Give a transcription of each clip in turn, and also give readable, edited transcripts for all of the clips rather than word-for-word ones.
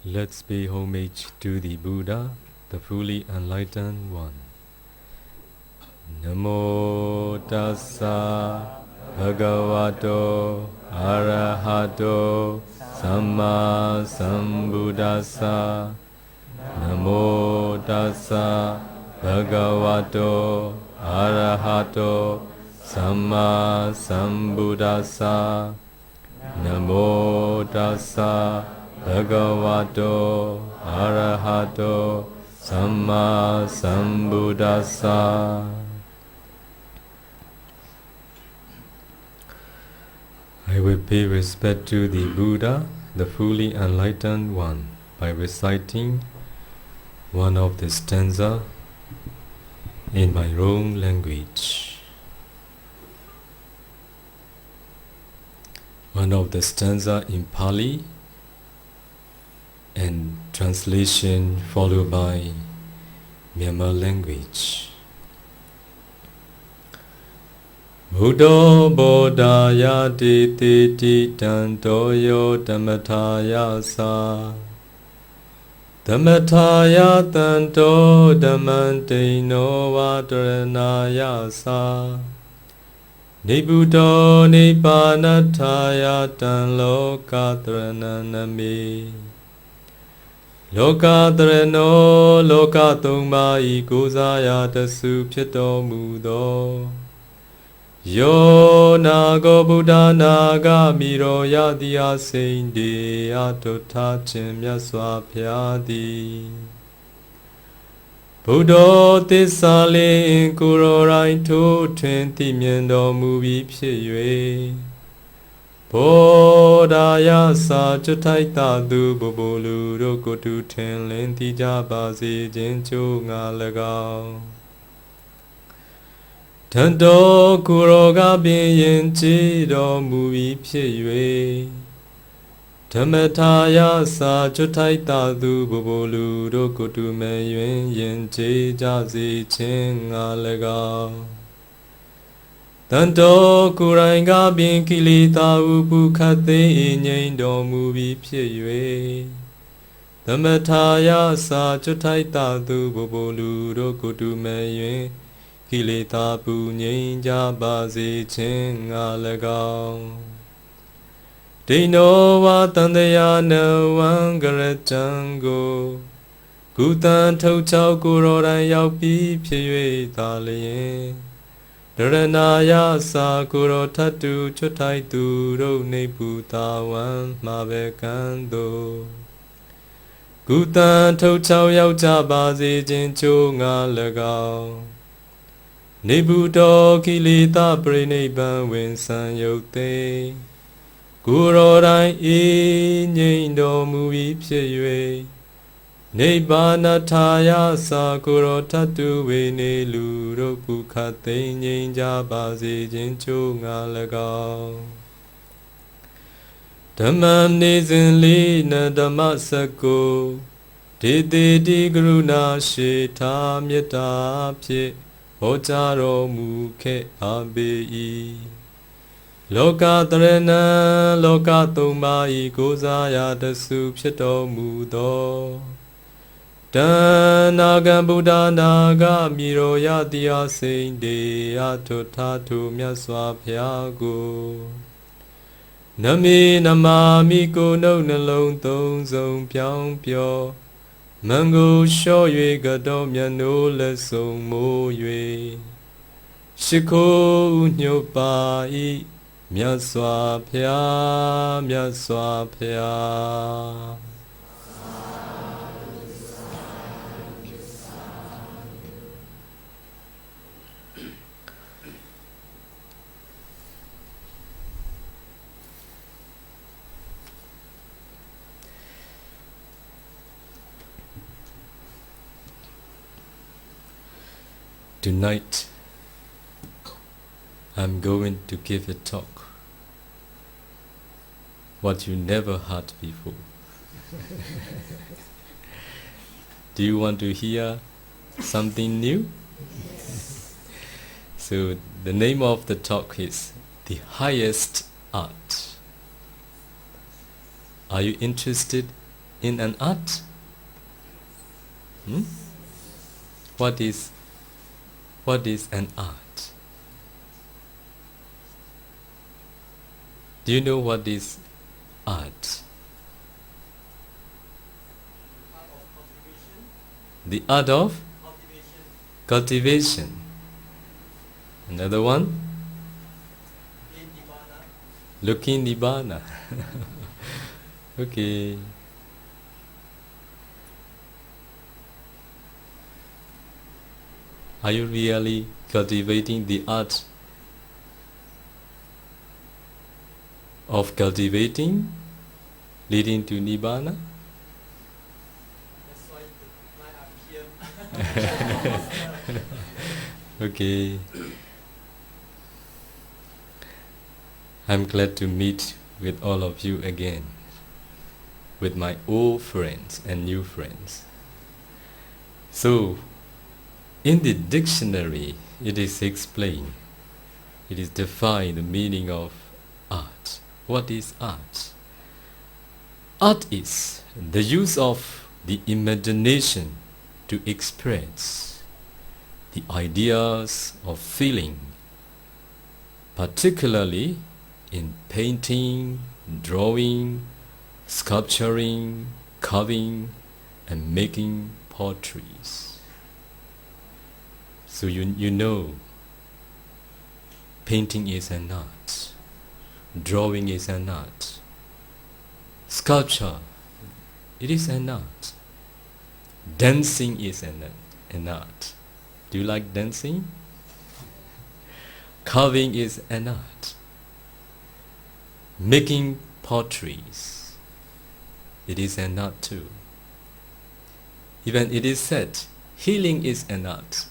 Let's pay homage to the Buddha, the fully enlightened one. Namo tassa bhagavato arahato samma sambuddhassa. Namo tassa bhagavato arahato samma sambuddhassa. Namo tassa bhagavato arahato samma sambuddhassa. I will pay respect to the Buddha, the fully enlightened one, by reciting one of the stanza in my own language. One of the stanza in Pali and translation followed by Myanmar language. Buddha Bodhaya Titi Tantoyo Dhammataya Sa Dhammataya Tanto Dhammantino Vadaranaya Sa Nibuddho Nippanataya Tan Lokatarananami Lokatarano Lokatumma Ikuzaya Tasu Pyato Mudo Yo Nago Buddha Naga Miro Yadiya Sindi Atota Chimya Swapyadi Buddha Tisali Kurorai Tu Twinti Miendo Mubi Pye Bodhaya Sa Chutaita Du Bobolu Rokotu Ten Lenti Jabasi Jinchu Ngalagao Tanto Kuroga Bin Chido Mubi Pye Dhammataya Sa Chutaita Du Bobolu Rokotu Mayuen Yen Che Jasi Chen Ngalagao Tanto Kuranga Bin Kilita Upu Kate Nyen Do Mubi Pye Dhammataya Sa Chutaita Du Bobolu Rokotu Mayuen Kilita Pu Nyen Jabasi Chen Ngalagao Dino wa tandaya no wangarachango Kutan thâu chao kuroran yauk pi phye ta lien Dharanaya sa kuro thatu chuthai tu ro nei pu ta wan ma be kan do Kutan thâu chao yauk ja ba se chin chu nga lagao Nibuddho kilita pranibban win san yuk te Kurorai I Nyen Do Mubi Pye Nibbanataya Sa Kuro Tatu Vene Lu Roku Kate Nyen Jabasi Jinchu Ngalagao Dhammam Nizin Li Na Dhammasako Didi Di Guruna Sheta Myata Pye Hojaro Mukhe Abe Lokatarana Lokatumma Ikuzaya Tasu Pyato Mudo Danaga Buddha Naga Miro Yadiya Sindi Atotatu Myaswa Pyago Nami Namami Ko No Nalong Tong Zong Pyong Pyo Mango Sho Yue Gado Myano Le Song Mo Yue Shiko Nyopa I Myaswa Phya, Myaswa Phya. Tonight, I'm going to give a talk. What you never heard before. Do you want to hear something new? So the name of the talk is The Highest Art. Are you interested in an art? Hmm? What is an art? Do you know what is art? The art of cultivation. Another one? Looking nibbana. Okay. Are you really cultivating the art of cultivating, leading to nibbana? That's why I'm here. Okay. I'm glad to meet with all of you again, with my old friends and new friends. So, in the dictionary, it is explained, it is defined the meaning of art. What is art? Art is the use of the imagination to express the ideas of feeling, particularly in painting, drawing, sculpturing, carving, and making potteries. So you know, painting is an art, drawing is an art, sculpture, it is an art, dancing is an art. Do you like dancing? Carving is an art. Making potteries, it is an art too. Even it is said, healing is an art.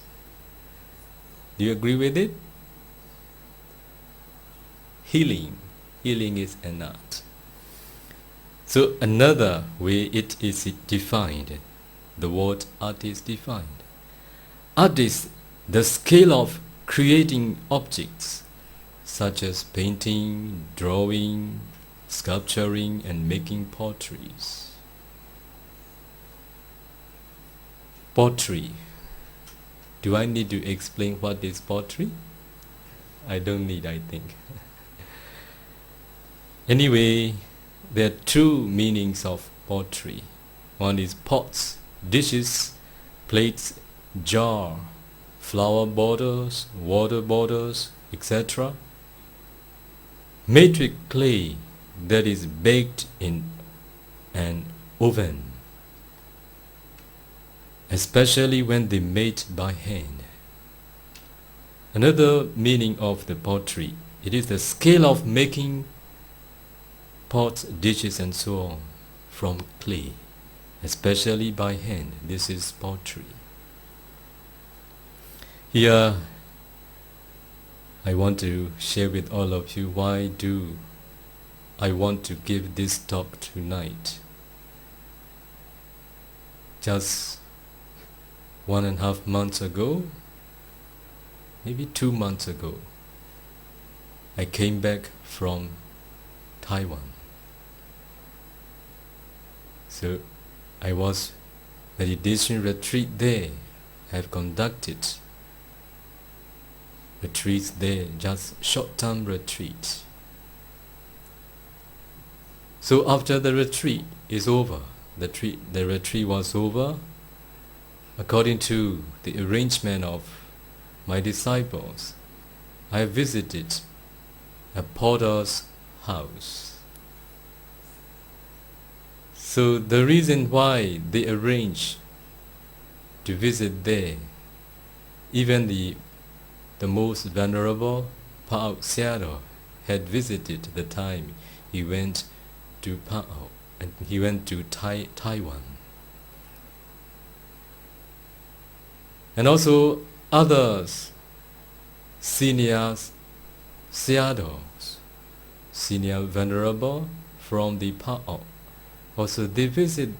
Do you agree with it? Healing is an art. So another way it is defined, the word art is defined. Art is the skill of creating objects such as painting, drawing, sculpturing, and making potteries. Pottery. Do I need to explain what is pottery? I don't need, I think. Anyway, there are two meanings of pottery. One is pots, dishes, plates, jar, flower borders, water borders, etc. Made with clay that is baked in an oven, especially when they made by hand. Another meaning of the pottery, it is the skill of making pots, dishes and so on from clay, especially by hand. This is pottery. Here I want to share with all of you why do I want to give this talk tonight. Just 1.5 months ago, maybe 2 months ago, I came back from Taiwan. So I was meditation retreat there. I have conducted retreats there, just short-term retreat. So after the retreat is over, the retreat was over, according to the arrangement of my disciples, I visited a potter's house. So the reason why they arranged to visit there, even the most venerable Pa-Auk had visited the time he went to Pa-Auk, and he went to Taiwan. And also others, senior Sayadaws, senior venerable from the Pa-Auk, also they visited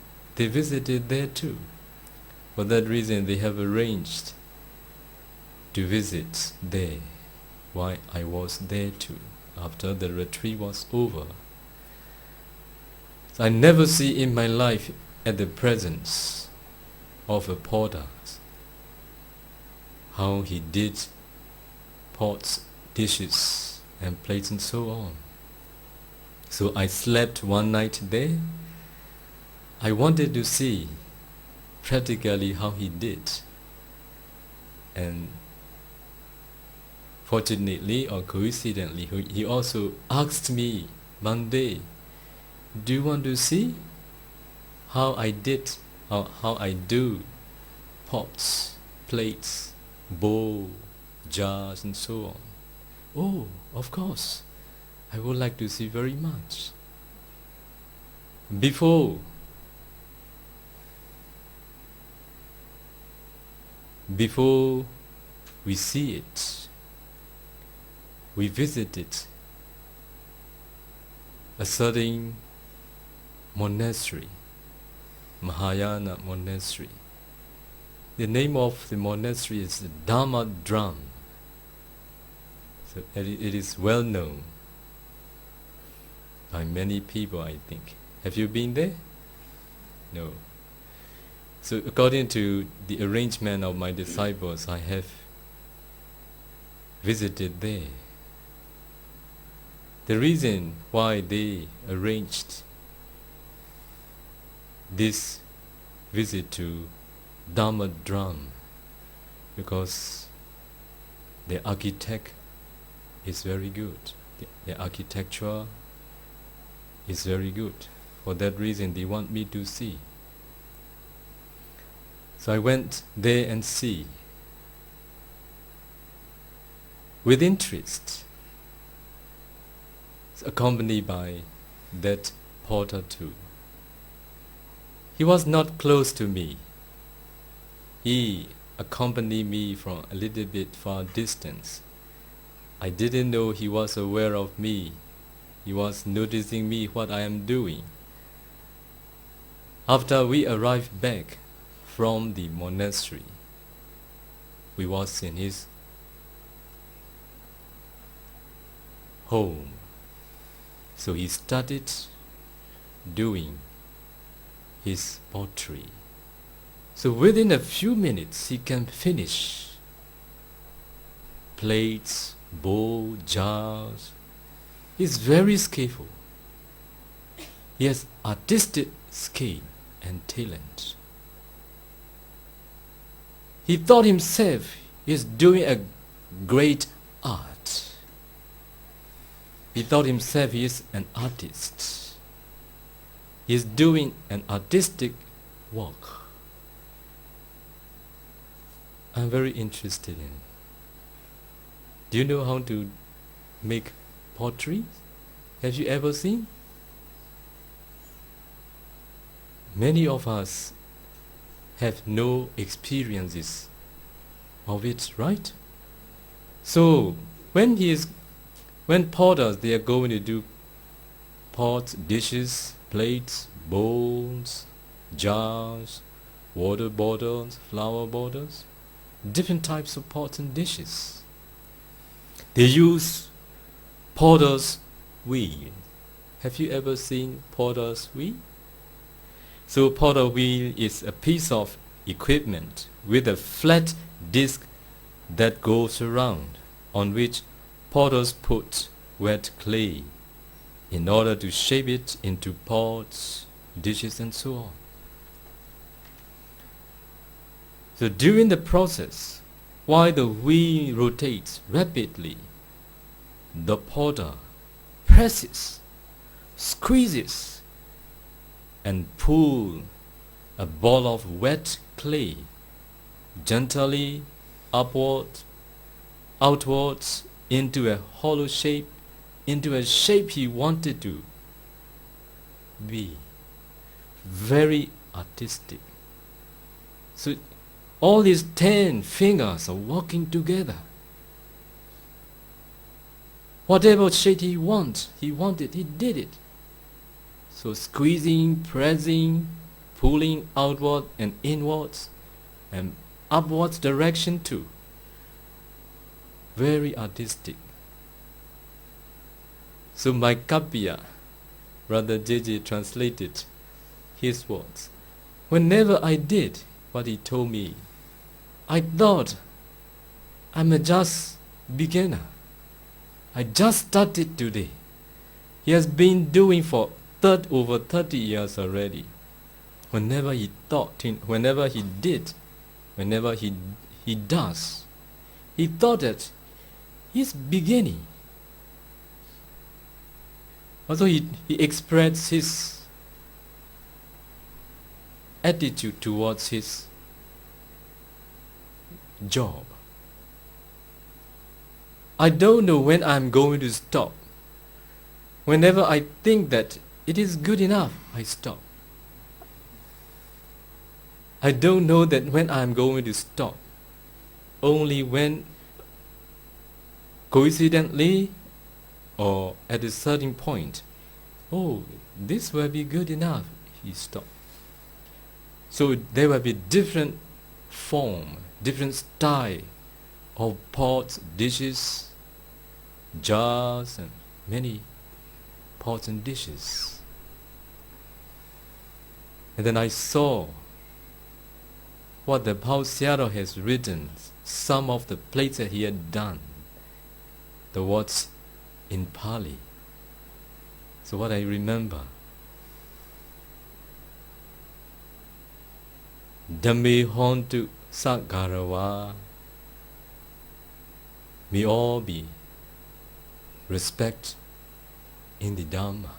there too. For that reason they have arranged to visit there, why I was there too, after the retreat was over. So I never see in my life at the presence of a potter how he did pots, dishes and plates and so on. So I slept one night there. I wanted to see practically how he did, and fortunately or coincidentally he also asked me one day, do you want to see how I did, how I do pots, plates, bowl, jars and so on? Oh, of course, I would like to see very much. Before we see it, we visited a certain monastery, Mahayana monastery. The name of the monastery is Dharma Drum. So it is well known by many people, I think. Have you been there? No. So according to the arrangement of my disciples, I have visited there. The reason why they arranged this visit to Dharma Drum, because the architect is very good. The architecture is very good. For that reason, they want me to see. So I went there and see with interest, accompanied by that porter too. He was not close to me. He accompanied me from a little bit far distance. I didn't know he was aware of me. He was noticing me, what I am doing. After we arrived back from the monastery, we was in his home. So he started doing his pottery. So within a few minutes he can finish plates, bowl, jars. He's very skillful. He has artistic skill and talent. He thought himself is doing a great art. He thought himself he is an artist. He is doing an artistic work. I'm very interested in. Do you know how to make pottery? Have you ever seen? Many of us have no experiences of it, right? So when potters, they are going to do pots, dishes, plates, bowls, jars, water bottles, flower bottles, different types of pots and dishes. They use potter's wheel. Have you ever seen potter's wheel? So potter wheel is a piece of equipment with a flat disc that goes around, on which potters put wet clay in order to shape it into pots, dishes and so on. So during the process, while the wheel rotates rapidly, the potter presses, squeezes and pulls a ball of wet clay gently outwards into a hollow shape, into a shape he wanted to be. Very artistic. So all his 10 fingers are working together. Whatever shape he wanted, he did it. So squeezing, pressing, pulling outward and inwards and upwards direction too. Very artistic. So my Kapya, Brother JJ translated his words. Whenever I did what he told me, I thought I'm a just beginner. I just started today. He has been doing for over 30 years already. Whenever he thought, whenever he did, whenever he does, he thought that he's beginning. Also, he expressed his attitude towards his job. I don't know when I'm going to stop. Whenever I think that it is good enough, I stop. I don't know that when I'm going to stop. Only when coincidentally or at a certain point, oh, this will be good enough, he stopped. So there will be different form, different style of pots, dishes, jars, and many pots and dishes. And then I saw what the Pa-Auk has written, some of the plates that he had done, the words in Pali. So what I remember, Dhamme hontu Sagarawa, may all be respect in the Dhamma.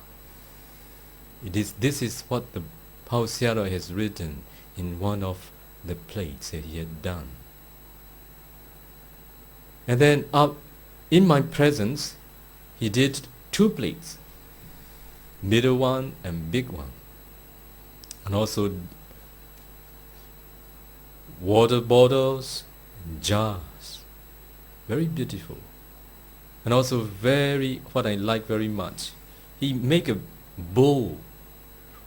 This is what the Pa-Auk has written in one of the plates that he had done. And then up in my presence, he did 2 plates, middle one and big one, and also water bottles, jars, very beautiful, and also what I like very much, he make a bowl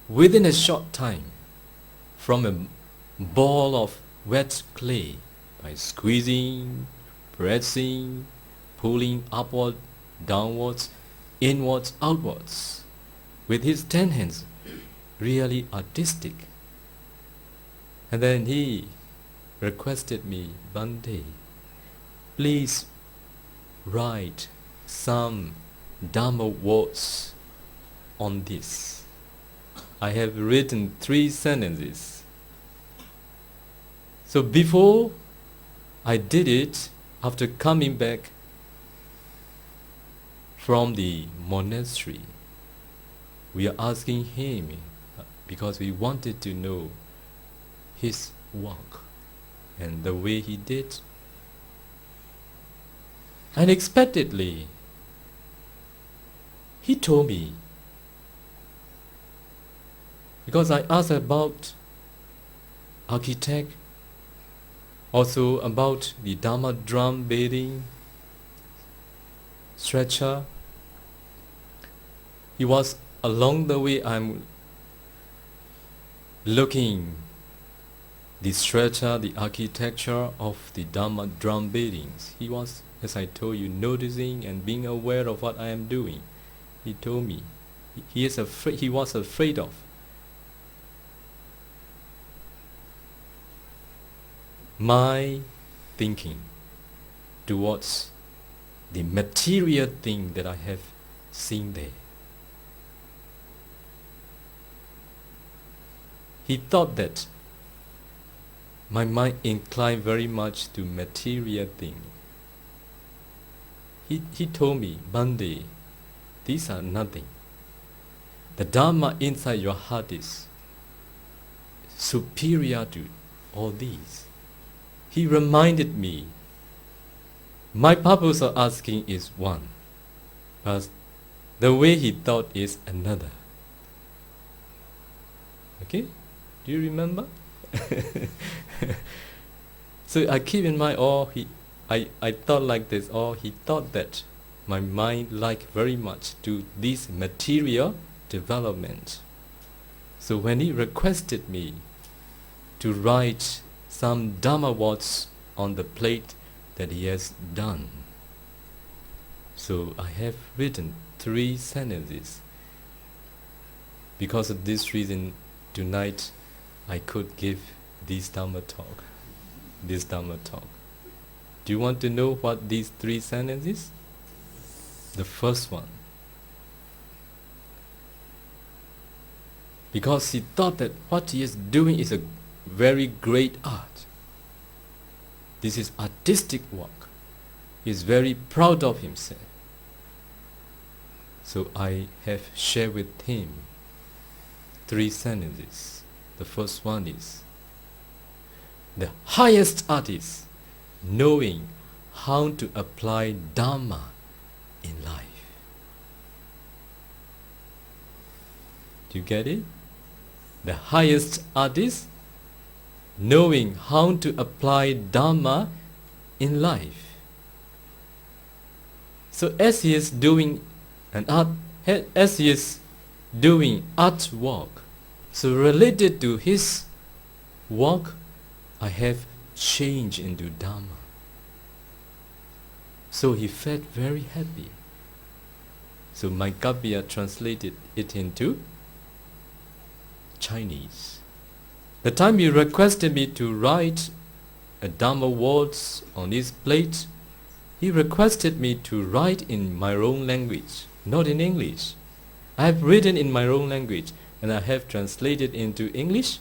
within a short time from a ball of wet clay by squeezing, pressing, pulling upward, downwards, inwards, outwards, with his 10 hands, really artistic. And then he requested me, Bhante, please write some Dhamma words on this. I have written 3 sentences. So before I did it, after coming back from the monastery, we are asking him because we wanted to know his work and the way he did. Unexpectedly, he told me, because I asked about architect, also about the Dharma drum beating, stretcher. He was along the way, I'm looking the stretcher, the architecture of the Dharma drum beatings. He was, as I told you, noticing and being aware of what I am doing. He told me he was afraid of my thinking towards the material thing that I have seen there. He thought that my mind inclined very much to material thing. He told me, Bhante, these are nothing. The Dharma inside your heart is superior to all these. He reminded me, my purpose of asking is one, but the way he thought is another. Okay? Do you remember? So I keep in mind, I thought like this, he thought that my mind liked very much to this material development. So when he requested me to write some Dhamma words on the plate that he has done, so I have written 3 sentences. Because of this reason, tonight I could give this Dhamma talk. Do you want to know what these 3 sentences? The first one. Because he thought that what he is doing is a very great art. This is artistic work. He is very proud of himself. So I have shared with him 3 sentences. The first one is, the highest art is knowing how to apply Dhamma in life. Do you get it? The highest art is knowing how to apply Dhamma in life. So as he is doing artwork, so related to his work, I have changed into Dhamma. So he felt very happy. So my Kapiya translated it into Chinese. The time he requested me to write a Dhamma words on his plate, he requested me to write in my own language, not in English. I have written in my own language and I have translated into English,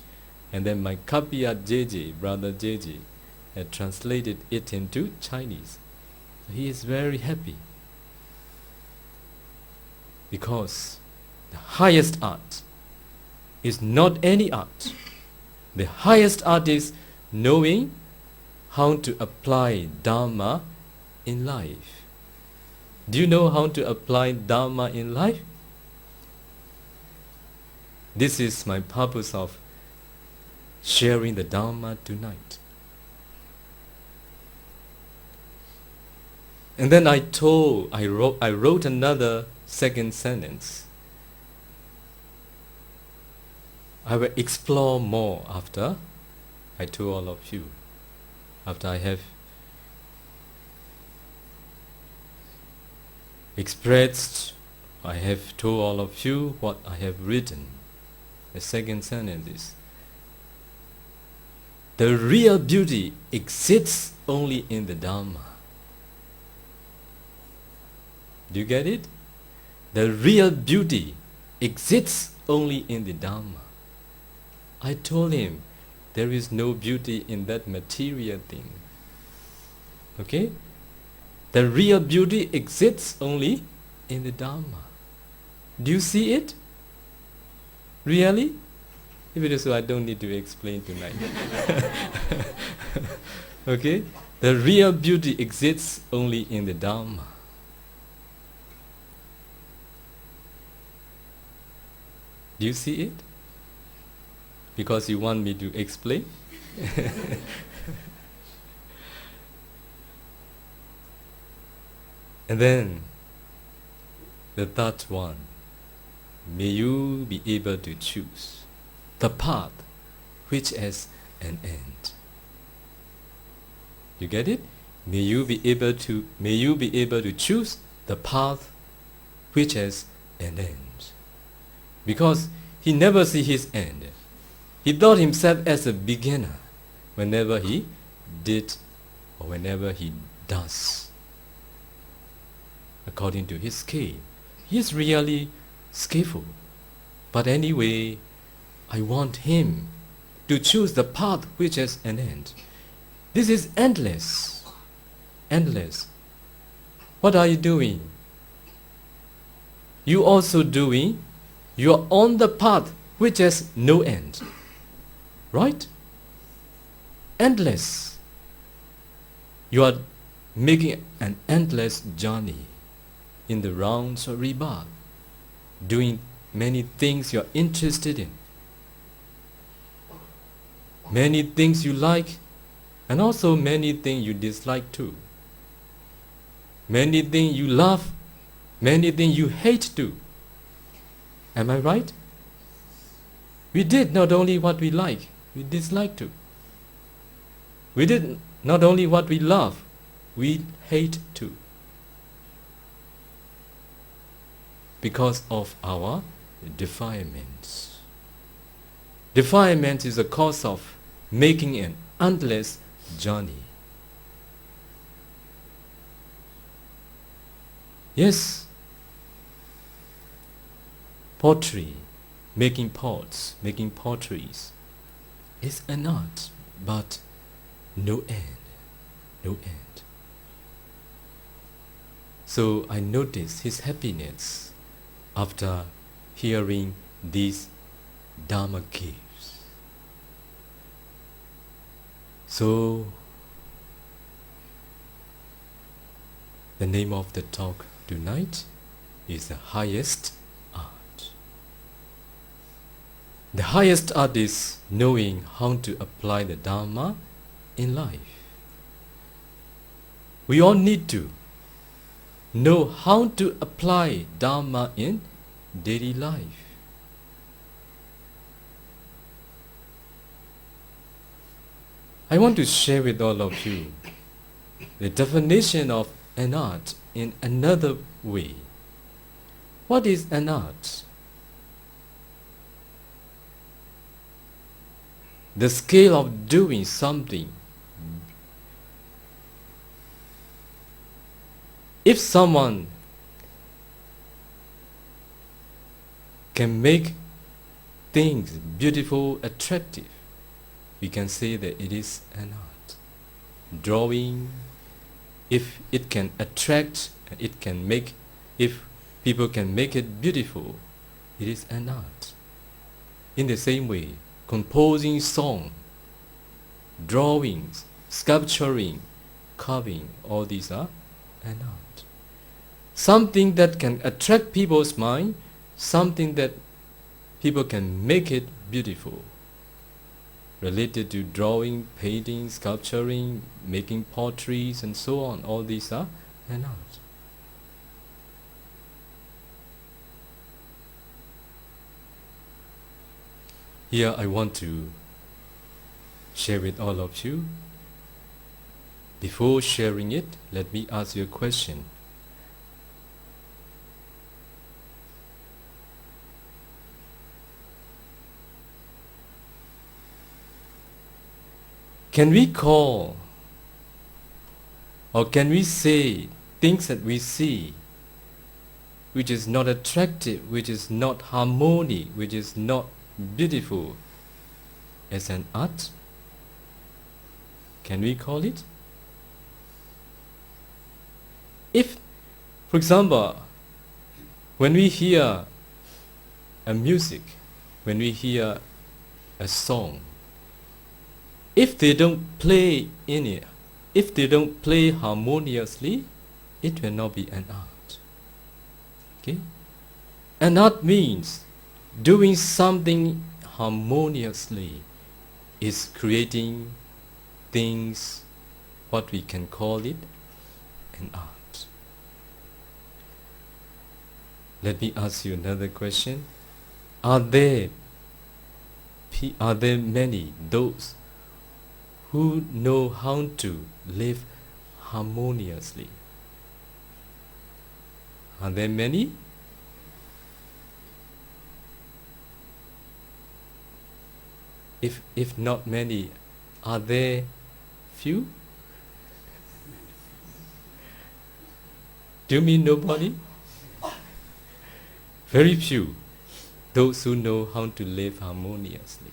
and then my Kapiya JJ, brother JJ, had translated it into Chinese. He is very happy because the highest art is not any art. The highest art is knowing how to apply Dhamma in life. Do you know how to apply Dhamma in life? This is my purpose of sharing the Dhamma tonight. And then I wrote another second sentence. I will explore more after I told all of you. After I have expressed, I have told all of you what I have written. The second sentence is, the real beauty exists only in the Dhamma. Do you get it? The real beauty exists only in the Dhamma. I told him there is no beauty in that material thing. Okay? The real beauty exists only in the Dhamma. Do you see it? Really? If it is so, I don't need to explain tonight. Okay? The real beauty exists only in the Dhamma. Do you see it? Because you want me to explain? And then, the third one, may you be able to choose the path which has an end. You get it? May you be able to choose the path which has an end. Because he never see his end. He thought himself as a beginner whenever he did or whenever he does according to his scale. He is really skillful. But anyway, I want him to choose the path which has an end. This is endless. Endless. What are you doing? You also doing. You are on the path which has no end. Right? Endless. You are making an endless journey in the rounds of rebirth, doing many things you are interested in, many things you like, and also many things you dislike too. Many things you love, many things you hate too. Am I right? We did not only what we like, we dislike too. We did not only what we love, we hate too. Because of our defilements. Defilement is the cause of making an endless journey. Yes, pottery, making pots, making potteries is an art, but no end, no end. So I noticed his happiness after hearing these Dharma gifts. So the name of the talk tonight is the highest art. The highest art is knowing how to apply the Dharma in life. We all need to know how to apply Dharma in daily life. I want to share with all of you the definition of an art in another way. What is an art? The skill of doing something. If someone can make things beautiful, attractive, we can say that it is an art. Drawing, if it can attract, it can make, if people can make it beautiful, it is an art. In the same way, composing song, drawings, sculpturing, carving, all these are an art. Something that can attract people's mind, something that people can make it beautiful. Related to drawing, painting, sculpturing, making potteries and so on, all these are an art. Here I want to share with all of you. Before sharing it, let me ask you a question. Can we call or can we say things that we see which is not attractive, which is not harmonic, which is not beautiful as an art? Can we call it? If, for example, when we hear a music, when we hear a song, if they don't play in it, if they don't play harmoniously, it will not be an art. Okay? An art means doing something harmoniously, is creating things, what we can call it, an art. Let me ask you another question. Are there many those who know how to live harmoniously? Are there many? If not many, are there few? Do you mean nobody? Very few, those who know how to live harmoniously.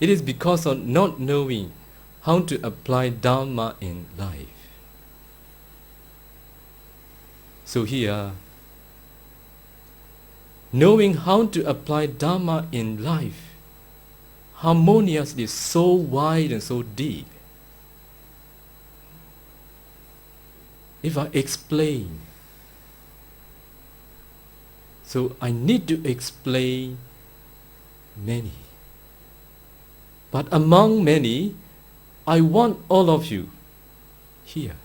It is because of not knowing how to apply Dharma in life. So here, knowing how to apply Dharma in life harmoniously is so wide and so deep. If I explain, so I need to explain many. But among many, I want all of you here.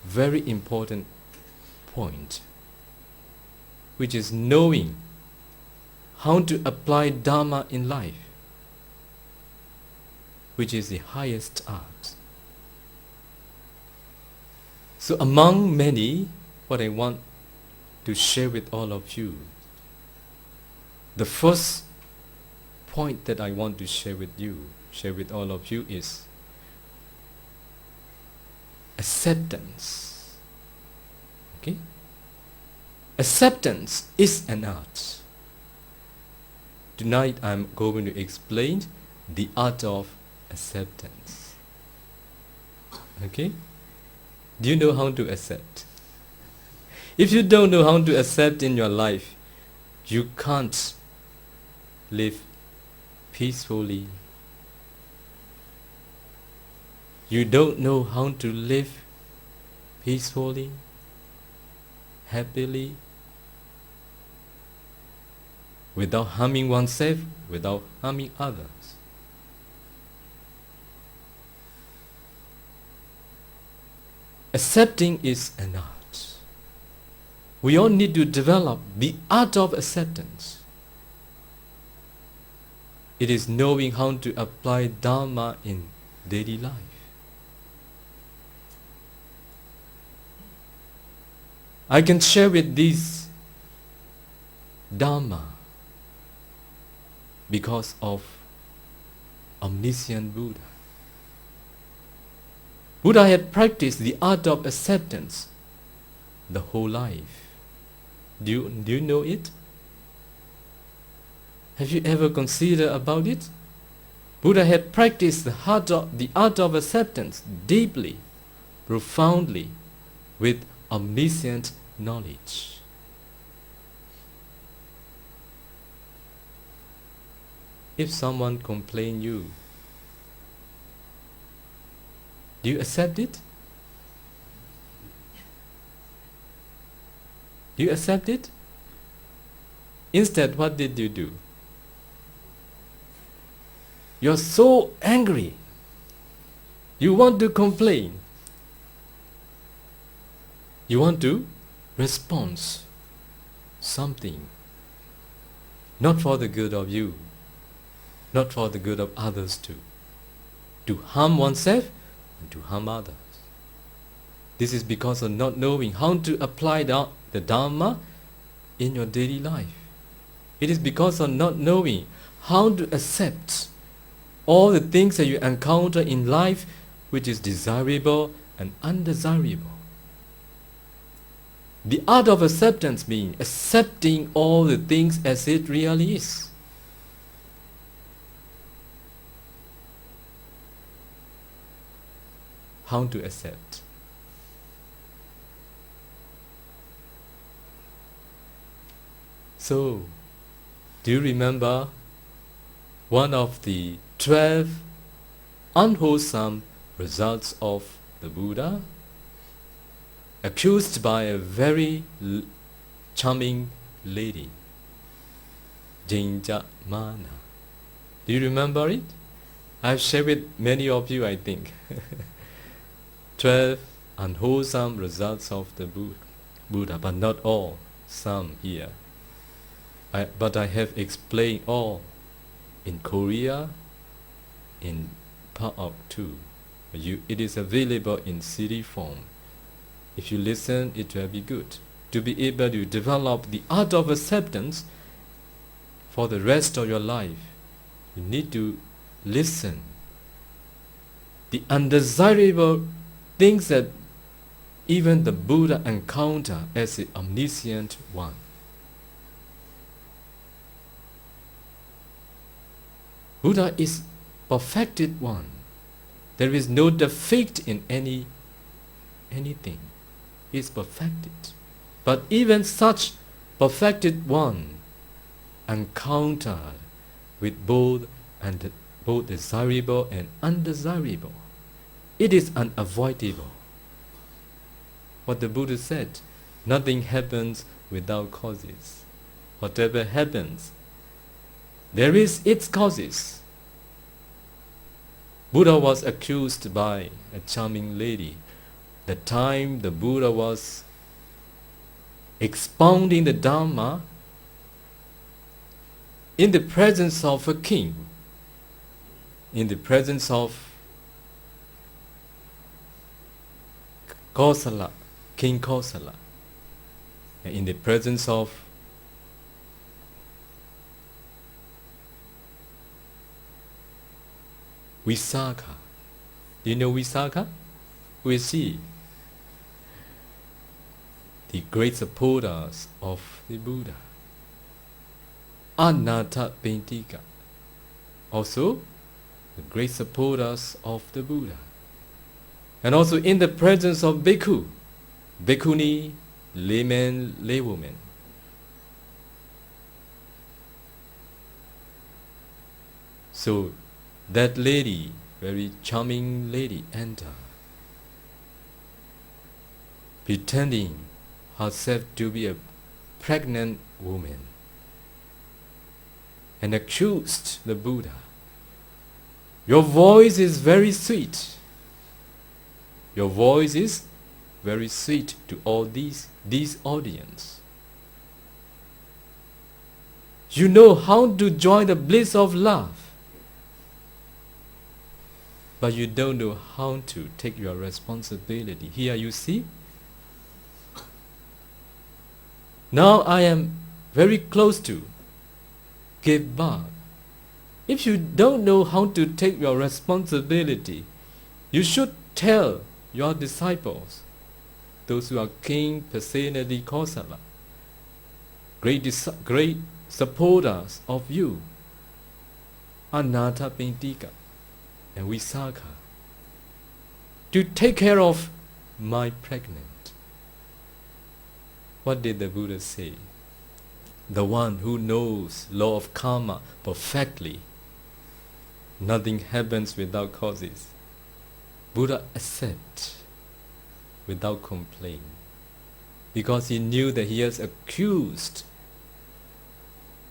Very important point, which is knowing how to apply Dharma in life, which is the highest art. So among many, what I want to share with all of you The first point that I want to share with all of you is acceptance. Okay? Acceptance is an art. Tonight I'm going to explain the art of acceptance. Okay? Do you know how to accept? If you don't know how to accept in your life, you can't live peacefully. You don't know how to live peacefully, happily, without harming oneself, without harming others. Accepting is an art. We all need to develop the art of acceptance. It is knowing how to apply Dharma in daily life. I can share with this Dharma because of omniscient Buddha. Buddha had practiced the art of acceptance the whole life. Do you know it? Have you ever considered about it? Buddha had practiced the art of acceptance deeply, profoundly, with omniscient knowledge. If someone complains you, do you accept it? Do you accept it? Instead, what did you do? You're so angry. You want to complain. You want to respond something. Not for the good of you. Not for the good of others too. To harm oneself and to harm others. This is because of not knowing how to apply the Dharma in your daily life. It is because of not knowing how to accept all the things that you encounter in life which is desirable and undesirable. The art of acceptance means accepting all the things as it really is. How to accept? So, do you remember one of the 12 unwholesome results of the Buddha? Accused by a very charming lady, Jinja Mana. Do you remember it? I've shared with many of you, I think. 12 unwholesome results of the Buddha, but not all, some here. But I have explained all in Korea, in Pa-Auk too. It is available in CD form. If you listen, it will be good. To be able to develop the art of acceptance for the rest of your life, you need to listen. The undesirable things that even the Buddha encounter as the omniscient one. Buddha is perfected one. There is no defect in anything. He is perfected. But even such perfected one encountered with both desirable and undesirable. It is unavoidable. What the Buddha said, nothing happens without causes. Whatever happens, there is its causes. Buddha was accused by a charming lady. The time the Buddha was expounding the Dharma in the presence of a king, in the presence of Kosala, King Kosala, in the presence of Visakha. Do you know Visakha? Who is she? The great supporters of the Buddha. Anatta Pintika. Also, the great supporters of the Buddha. And also in the presence of bhikkhu, bhikkhuni, laymen, laywomen. So that lady, very charming lady, entered, pretending herself to be a pregnant woman, and accused the Buddha. Your voice is very sweet. Your voice is very sweet to all these audience. You know how to join the bliss of love, but you don't know how to take your responsibility. Here you see. Now I am very close to give birth. If you don't know how to take your responsibility, you should tell your disciples, those who are King Pasenadi Kosala, great supporters of you, Anatta Pintika and Visakha, to take care of my pregnant. What did the Buddha say? The one who knows law of karma perfectly, nothing happens without causes. Buddha accepts without complaint, because he knew that he has accused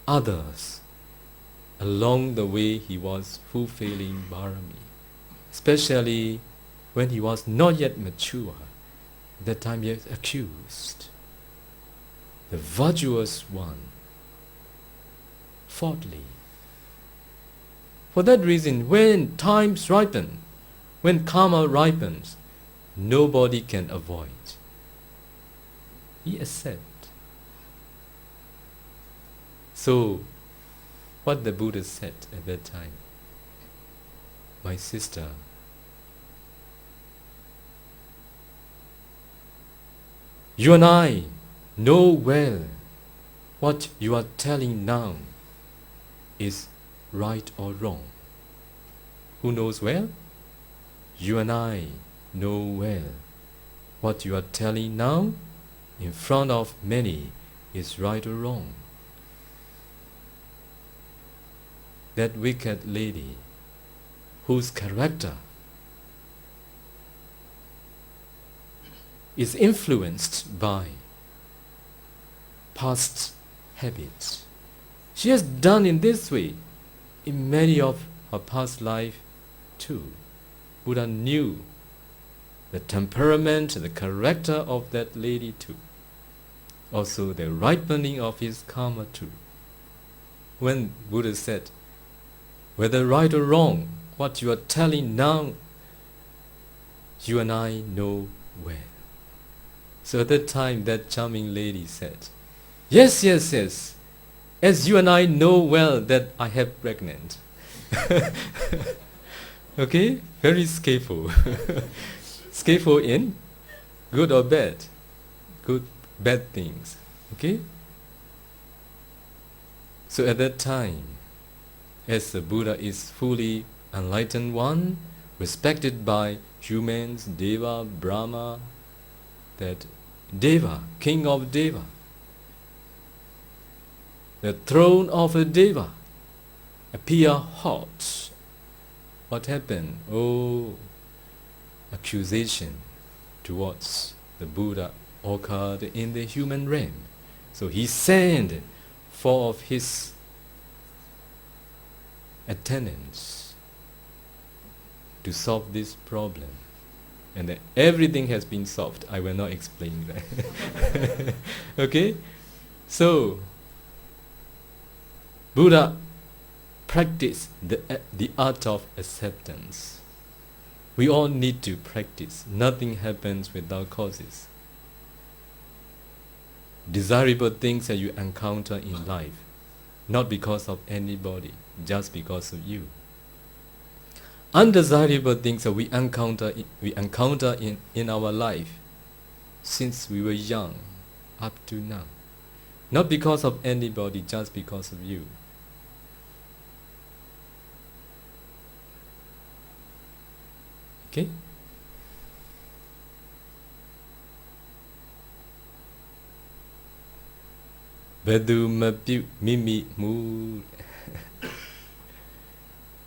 others along the way he was fulfilling Bharami, especially when he was not yet mature. At that time he has accused the virtuous one. Fourthly, for that reason, when times ripen, when karma ripens, nobody can avoid. He accepts. So, what the Buddha said at that time, my sister, you and I know well what you are telling now is right or wrong. Who knows well? You and I know well what you are telling now in front of many is right or wrong. That wicked lady whose character is influenced by past habits. She has done in this way in many of her past life too. Buddha knew the temperament, the character of that lady too. Also the ripening of his karma too. When Buddha said, whether right or wrong, what you are telling now, you and I know well. So at that time, that charming lady said, yes, yes, yes, as you and I know well that I have pregnant. Okay, very skillful. Skillful in good or bad, good, bad things. Okay? So at that time, as the Buddha is fully enlightened one, respected by humans, Deva, Brahma, that Deva, king of Deva, the throne of a Deva, appear hot. What happened? Oh, accusation towards the Buddha occurred in the human realm. So he sent 4 of his attendants to solve this problem. And then everything has been solved. I will not explain that. Okay? So, Buddha practiced the art of acceptance. We all need to practice. Nothing happens without causes. Desirable things that you encounter in life, not because of anybody, just because of you. undesirable things that we encounter in our life since we were young up to now. Not because of anybody, just because of you. Okay? Bedu mabu mimi mu.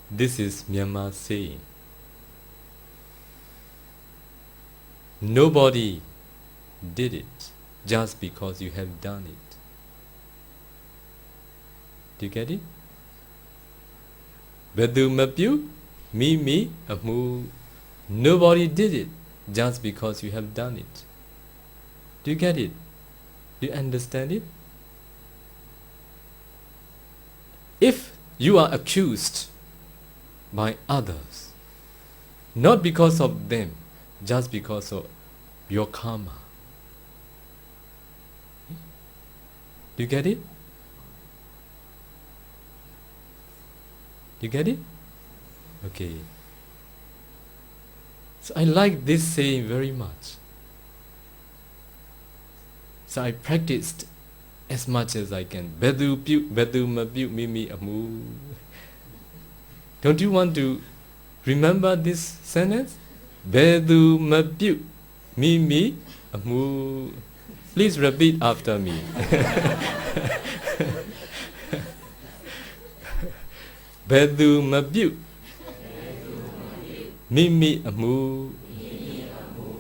This is Myanmar saying. Nobody did it just because you have done it. Do you get it? Bedu mabu mimi mu. Nobody did it just because you have done it. Do you get it? Do you understand it? If you are accused by others, not because of them, just because of your karma. Do you get it? Do you get it? Okay. So I like this saying very much. So I practiced as much as I can. Bedu mabu mimi amu. Don't you want to remember this sentence? Bedu mabu mimi amu. Please repeat after me. Bedu mabu mimi amu.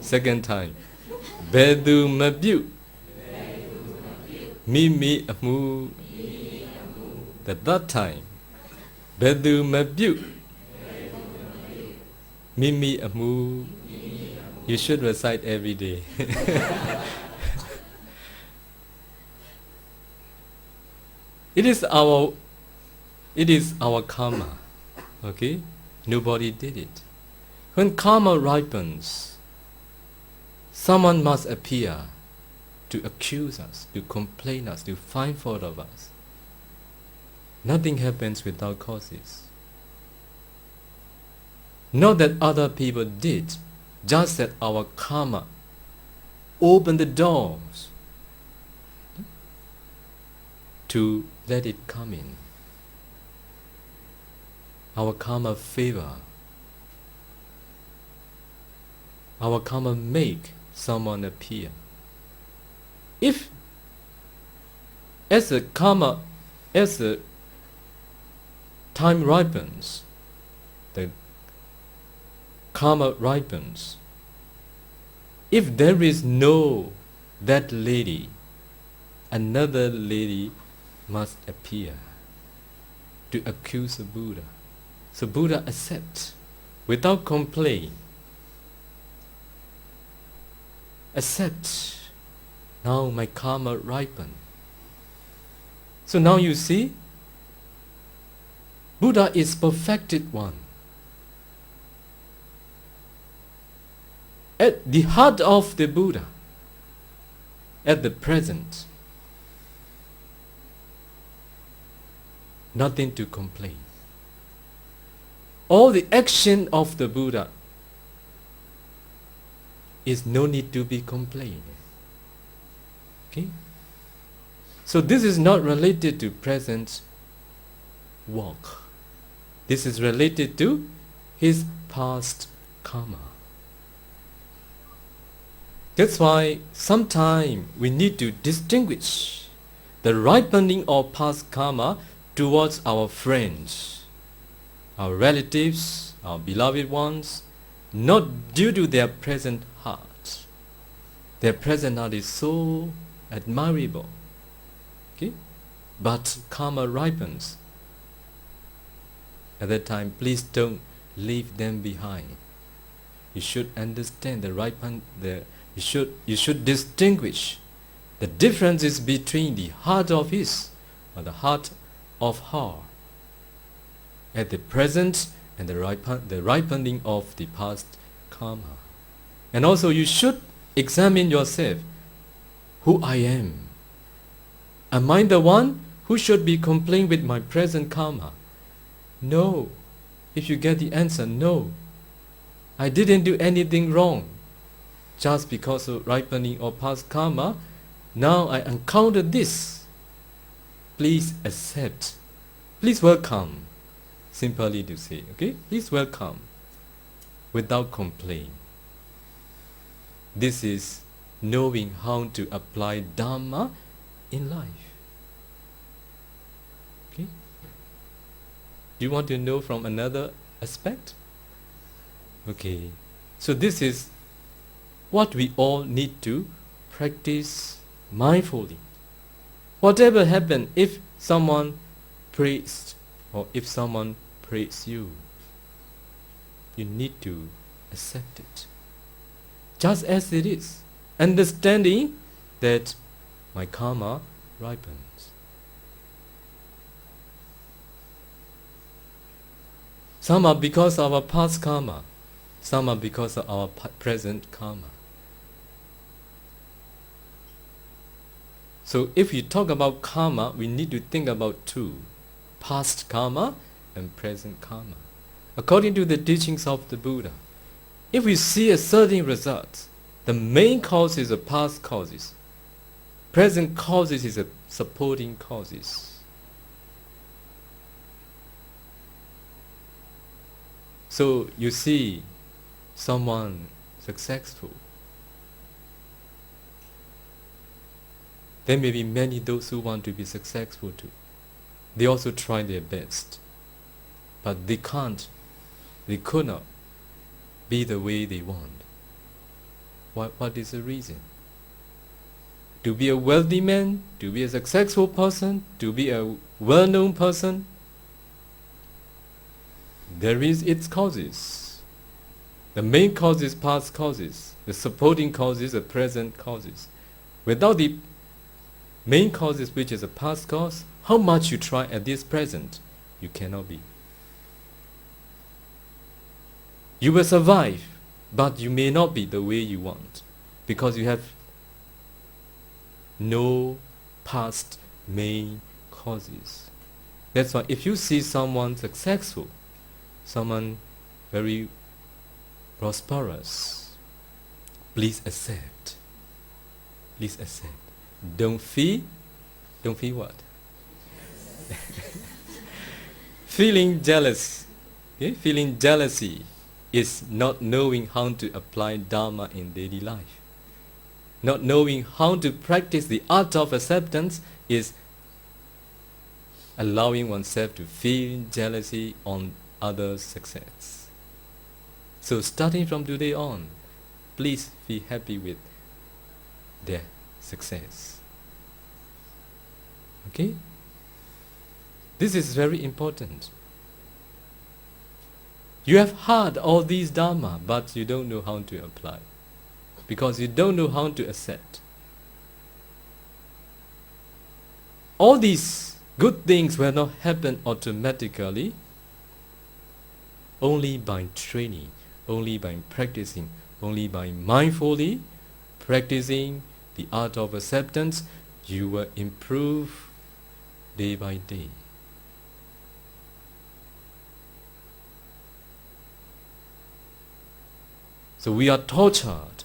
Second time. Bedu mabu mimi amu. The third time. Bedu mabu mimi amu. You should recite every day. It is our karma. Okay? Nobody did it. When karma ripens, someone must appear to accuse us, to complain us, to find fault of us. Nothing happens without causes. Not that other people did, just that our karma opened the doors to let it come in. Our karma favor. Our karma make someone appear. If as the time ripens, the karma ripens. If there is no that lady, another lady must appear to accuse the Buddha. So Buddha accepts without complaint. Accept. Now my karma ripen. So now you see, Buddha is perfected one. At the heart of the Buddha, at the present, nothing to complain. All the action of the Buddha is no need to be complained. Okay? So this is not related to present walk. This is related to his past karma. That's why sometimes we need to distinguish the ripening of past karma towards our friends, our relatives, our beloved ones, not due to their present heart. Their present heart is so admirable. Okay? But karma ripens. At that time, please don't leave them behind. You should understand you should distinguish the differences between the heart of his or the heart of her at the present and the ripening of the past karma. And also you should examine yourself, who I am. Am I the one who should be complaining with my present karma? No. If you get the answer, no, I didn't do anything wrong, just because of ripening or past karma, now I encountered this. Please accept. Please welcome. Simply to say, okay? Please welcome. Without complaint. This is knowing how to apply Dharma in life. Okay? Do you want to know from another aspect? Okay. So this is what we all need to practice mindfully. Whatever happens, if someone praised or if someone praise you, you need to accept it just as it is, understanding that my karma ripens. Some are because of our past karma, some are because of our present karma. So if you talk about karma, we need to think about two: past karma and present karma. According to the teachings of the Buddha, if we see a certain result, the main cause is the past causes. Present causes is a supporting causes. So you see someone successful. There may be many those who want to be successful too. They also try their best. But they can't, they could not be the way they want. What is the reason? To be a wealthy man, to be a successful person, to be a well-known person, there is its causes. The main cause is past causes. The supporting causes are present causes. Without the main causes, which is a past cause, how much you try at this present, you cannot be. You will survive, but you may not be the way you want, because you have no past main causes. That's why if you see someone successful, someone very prosperous, please accept. Please accept. Don't feel what? Feeling jealous. Okay? Feeling jealousy is not knowing how to apply Dharma in daily life. Not knowing how to practice the art of acceptance is allowing oneself to feel jealousy on others' success. So starting from today on, please be happy with their success. Okay? This is very important. You have heard all these Dharma, but you don't know how to apply, because you don't know how to accept. All these good things will not happen automatically, only by training, only by practicing, only by mindfully practicing the art of acceptance, you will improve day by day. So we are tortured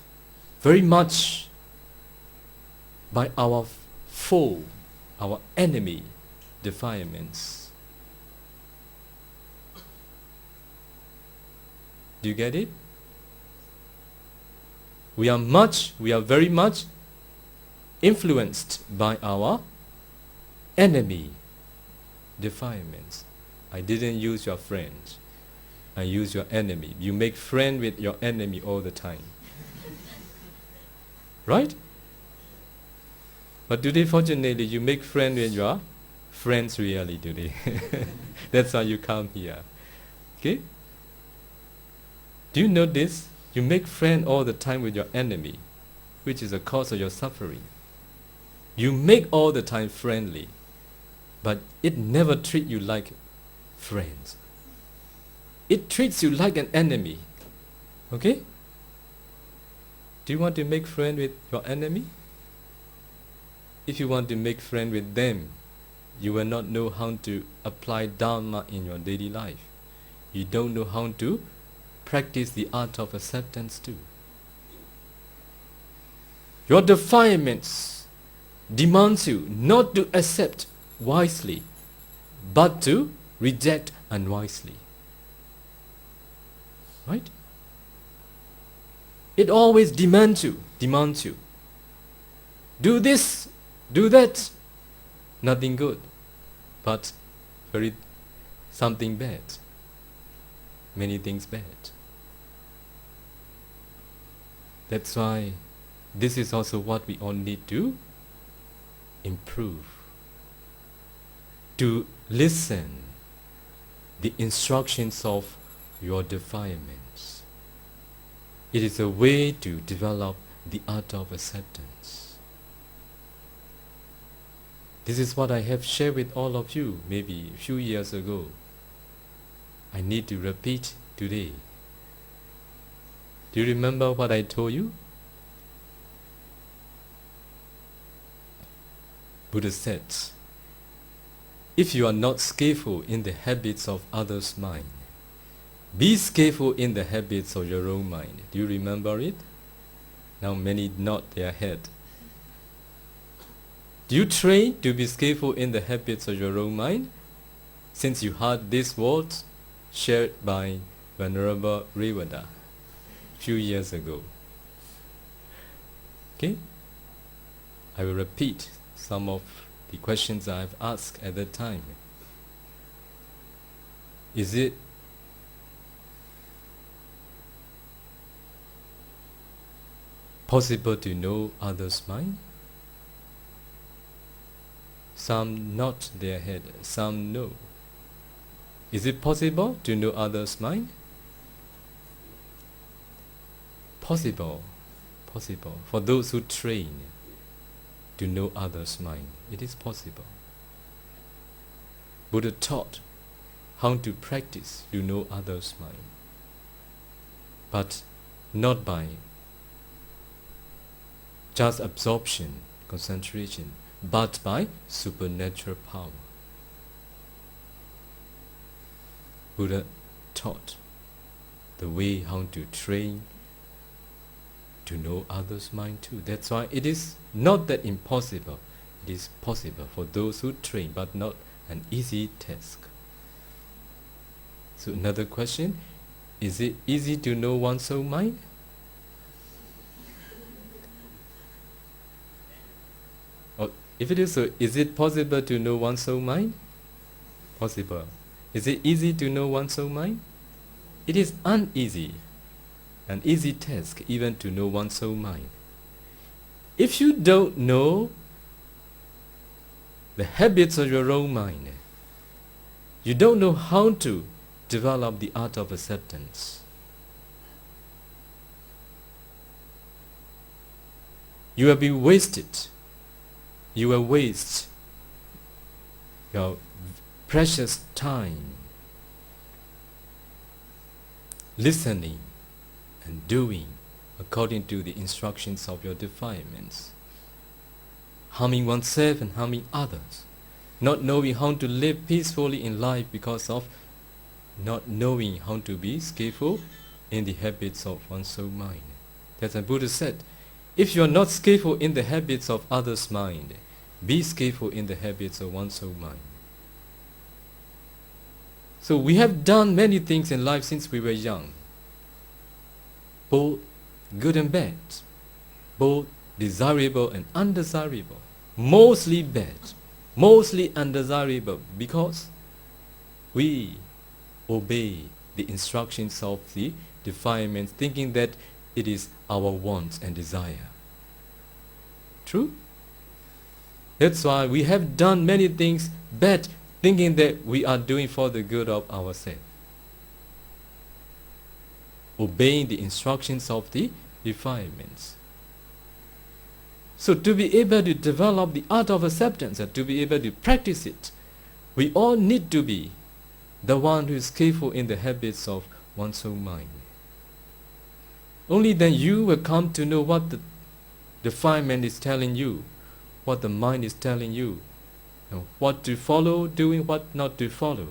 very much by our foe, our enemy, defilements. Do you get it? We are very much influenced by our enemy, defilements. I didn't use your friend. I use your enemy. You make friend with your enemy all the time. Right? But today, fortunately, you make friend with your friends really today. That's why you come here. Okay? Do you know this? You make friend all the time with your enemy, which is the cause of your suffering. You make all the time friendly, but it never treats you like friends. It treats you like an enemy. Okay? Do you want to make friend with your enemy? If you want to make friend with them, you will not know how to apply Dharma in your daily life. you don't know how to practice the art of acceptance too. Your defilements demands you not to accept wisely, but to reject unwisely. Right? It always demands you. Do this, do that, nothing good, but something bad. Many things bad. That's why this is also what we all need to improve. To listen the instructions of your defilements. It is a way to develop the art of acceptance. This is what I have shared with all of you maybe a few years ago. I need to repeat today. Do you remember what I told you? Buddha said, if you are not skillful in the habits of others' mind, be skillful in the habits of your own mind. Do you remember it? Now many nod their head. Do you train to be skillful in the habits of your own mind? Since you heard these words shared by Venerable Revata a few years ago. Okay? I will repeat some of the questions I have asked at that time. Is it possible to know others' mind? Some nod their head, some no. Is it possible to know others' mind? Possible. For those who train to know others' mind, it is possible. Buddha taught how to practice to know others' mind, but not by just absorption, concentration, but by supernatural power. Buddha taught the way how to train to know others' mind too. That's why it is not that impossible. It is possible for those who train, but not an easy task. So another question, is it easy to know one's own mind? Or if it is so, is it possible to know one's own mind? Possible. Is it easy to know one's own mind? It is uneasy. An easy task even to know one's own mind. If you don't know the habits of your own mind, you don't know how to develop the art of acceptance. You will be wasted. You will waste your precious time listening and doing according to the instructions of your defilements, harming oneself and harming others, not knowing how to live peacefully in life because of not knowing how to be skillful in the habits of one's own mind. That's what Buddha said, if you are not skillful in the habits of others' mind, be skillful in the habits of one's own mind. So we have done many things in life since we were young, both good and bad, both desirable and undesirable, mostly bad, mostly undesirable, because we obey the instructions of the defilements, thinking that it is our wants and desire. True? That's why we have done many things bad, thinking that we are doing for the good of ourselves, obeying the instructions of the defilements. So to be able to develop the art of acceptance and to be able to practice it, we all need to be the one who is skillful in the habits of one's own mind. Only then you will come to know what the defilement is telling you, what the mind is telling you, and what to follow, doing what not to follow.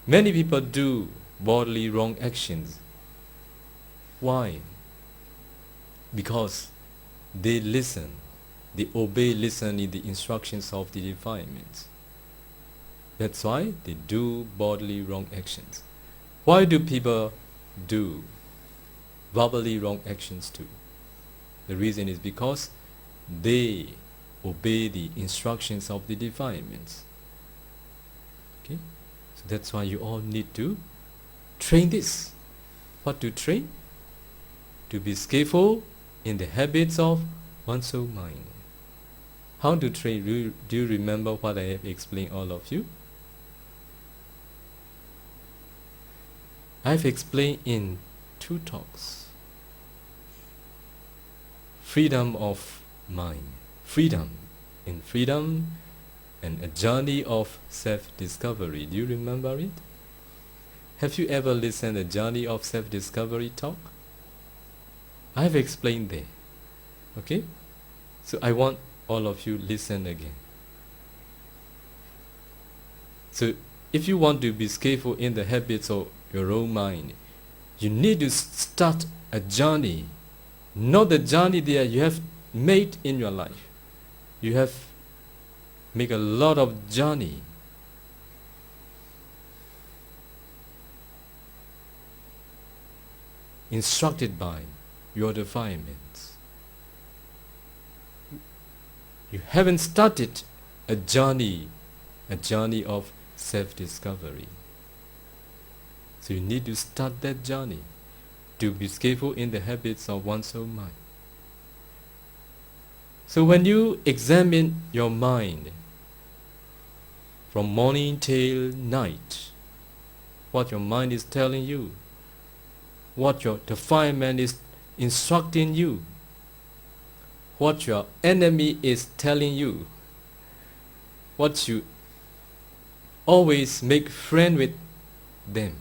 Many people do bodily wrong actions. Why? Because they listen in the instructions of the defilements. That's why they do bodily wrong actions. Why do people do verbally wrong actions too? The reason is because they obey the instructions of the defilements. Okay? So that's why you all need to train this. What to train? To be skillful in the habits of one's soul mind. How to train? Do you remember what I have explained all of you? I have explained in 2 talks. Freedom of mind. Freedom and a journey of self-discovery. Do you remember it? Have you ever listened to a journey of self-discovery talk? I have explained there. Okay? So I want all of you listen again. So if you want to be skillful in the habits of your own mind, you need to start a journey, not the journey that you have made in your life. You have made a lot of journey. Instructed by your defilements. You haven't started a journey of self-discovery. So you need to start that journey to be skillful in the habits of one's own mind. So when you examine your mind from morning till night, what your mind is telling you, what your defilement is instructing you, what your enemy is telling you, what you always make friend with them.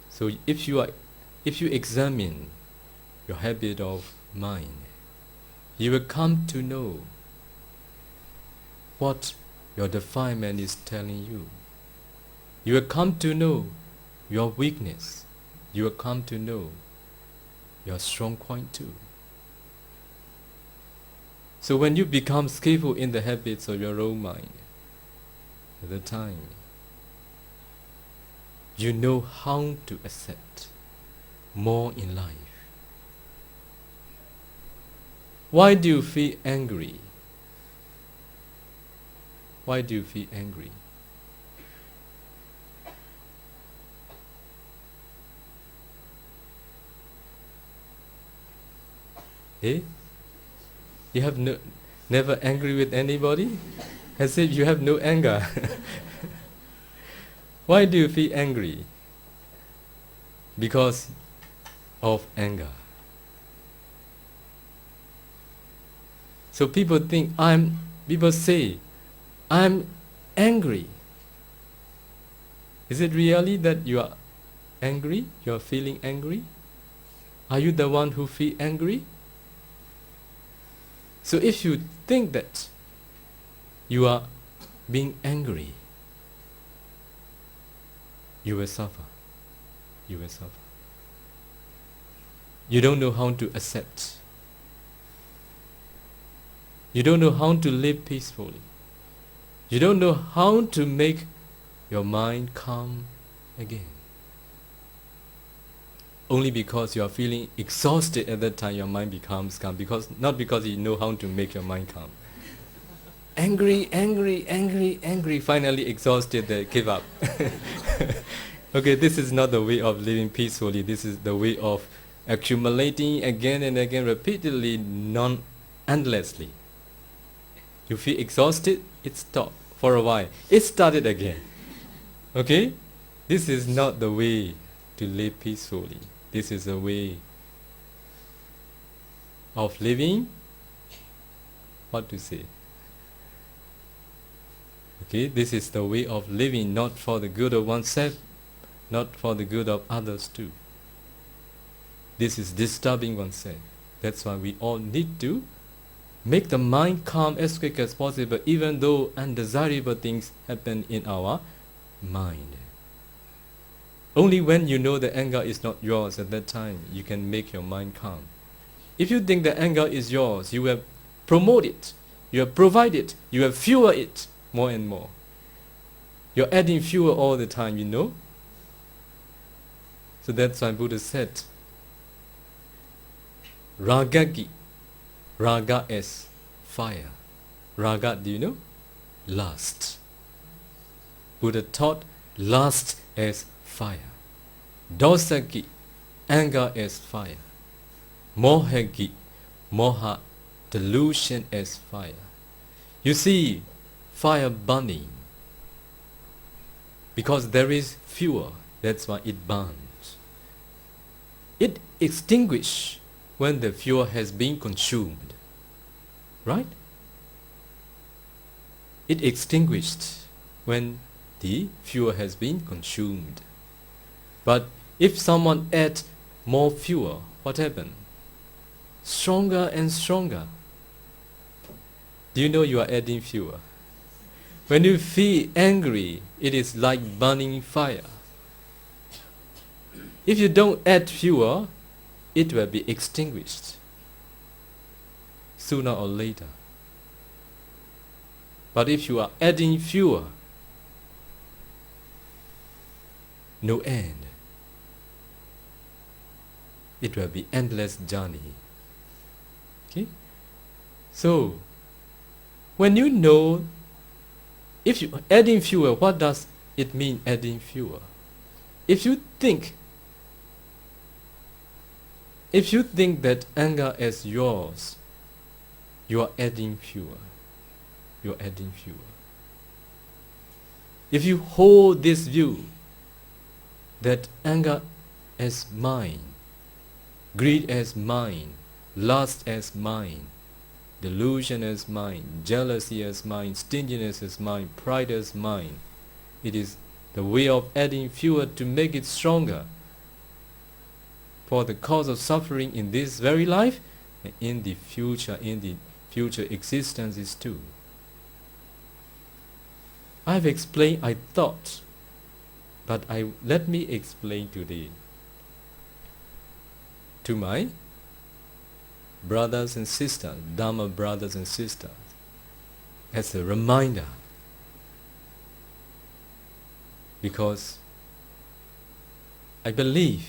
So if you examine your habit of mind, you will come to know what your defilement is telling you. You will come to know your weakness. You will come to know your strong point too. So when you become skillful in the habits of your own mind, at the time you know how to accept more in life. Why do you feel angry? Why do you feel angry? Eh? You have never angry with anybody? As if you have no anger. Why do you feel angry? Because of anger. So people say, I'm angry. Is it really that you are angry? You are feeling angry? Are you the one who feel angry? So if you think that you are being angry, you will suffer. You will suffer. You don't know how to accept. You don't know how to live peacefully. You don't know how to make your mind calm again. Only because you are feeling exhausted at that time your mind becomes calm. Not because you know how to make your mind calm. Angry, finally exhausted, they give up. Okay, this is not the way of living peacefully. This is the way of accumulating again and again, repeatedly, endlessly. You feel exhausted, it stopped for a while. It started again. Okay? This is not the way to live peacefully. This is a way of living, what to say? Okay, this is the way of living, not for the good of oneself, not for the good of others too. This is disturbing oneself. That's why we all need to make the mind calm as quick as possible, even though undesirable things happen in our mind. Only when you know the anger is not yours at that time, you can make your mind calm. If you think the anger is yours, you have promoted it, you have provided it, you have fueled it more and more. You're adding fuel all the time, you know. So that's why Buddha said, Ragagi, raga is fire. Raga, do you know? Lust. Buddha taught lust is fire. Dosaki, anger is fire. Mohagi, moha, delusion is fire. You see, fire burning. Because there is fuel, that's why it burns. It extinguishes when the fuel has been consumed. Right? It extinguished when the fuel has been consumed. But if someone adds more fuel, what happens? Stronger and stronger. Do you know you are adding fuel? When you feel angry, it is like burning fire. If you don't add fuel, it will be extinguished sooner or later. But if you are adding fuel, no end. It will be endless journey. Okay? So, when you know, if you adding fuel, what does it mean adding fuel? If you think that anger is yours, you are adding fuel. You are adding fuel. If you hold this view that anger is mine, greed is mine, lust is mine, delusion is mine, jealousy is mine, stinginess is mine, pride is mine, it is the way of adding fuel to make it stronger for the cause of suffering in this very life and in the future existences too. I've explained, I thought, but let me explain today to my brothers and sisters, Dharma brothers and sisters, as a reminder. Because I believe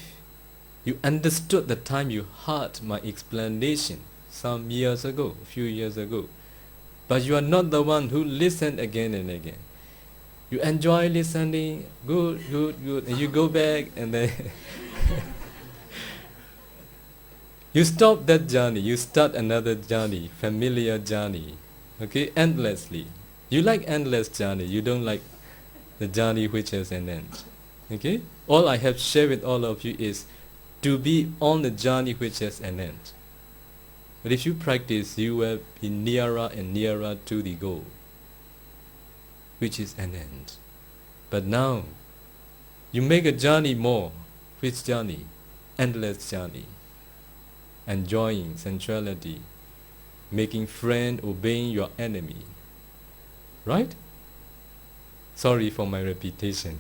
you understood the time you heard my explanation some years ago, a few years ago. But you are not the one who listened again and again. You enjoy listening, good, and you go back and then you stop that journey, you start another journey, familiar journey, okay, endlessly. You like endless journey, you don't like the journey which has an end, okay? All I have shared with all of you is to be on the journey which has an end. But if you practice, you will be nearer and nearer to the goal, which is an end. But now, you make a journey more. Which journey? Endless journey. Enjoying sensuality, making friend, obeying your enemy. Right? Sorry for my repetition.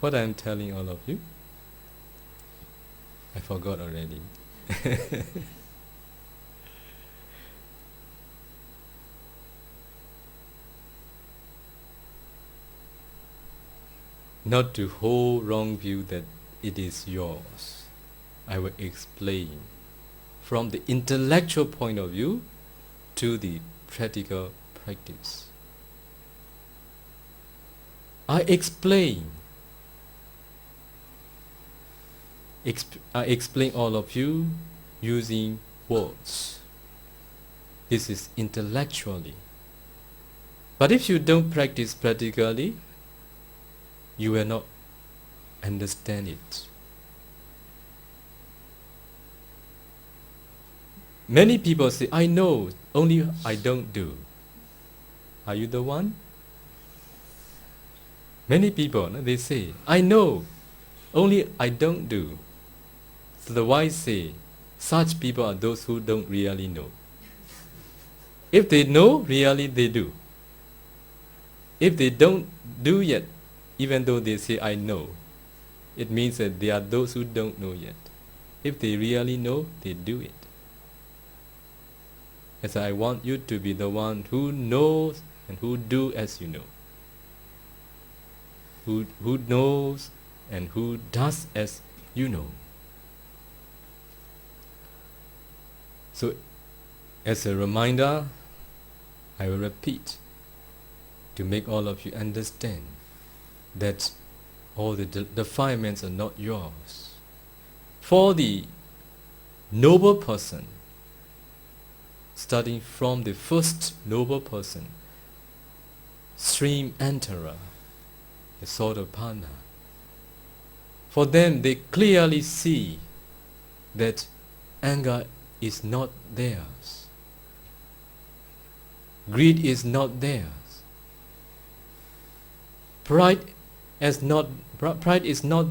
What I am telling all of you, I forgot already. Not to hold wrong view that it is yours. I will explain from the intellectual point of view to the practical practice. I explain all of you using words. This is intellectually. But if you don't practice practically, you will not understand it. Many people say, I know, only I don't do. Are you the one? Many people, they say, I know, only I don't do. So the wise say, such people are those who don't really know. If they know, really they do. If they don't do yet, even though they say, I know, it means that there are those who don't know yet. If they really know, they do it. As I want you to be the one who knows and who do as you know. Who knows and who does as you know. So, as a reminder, I will repeat to make all of you understand that all the defilements are not yours. For the noble person, starting from the first noble person, stream enterer, the Sotapanna, for them they clearly see that anger is not theirs. Greed is not theirs. Pride is not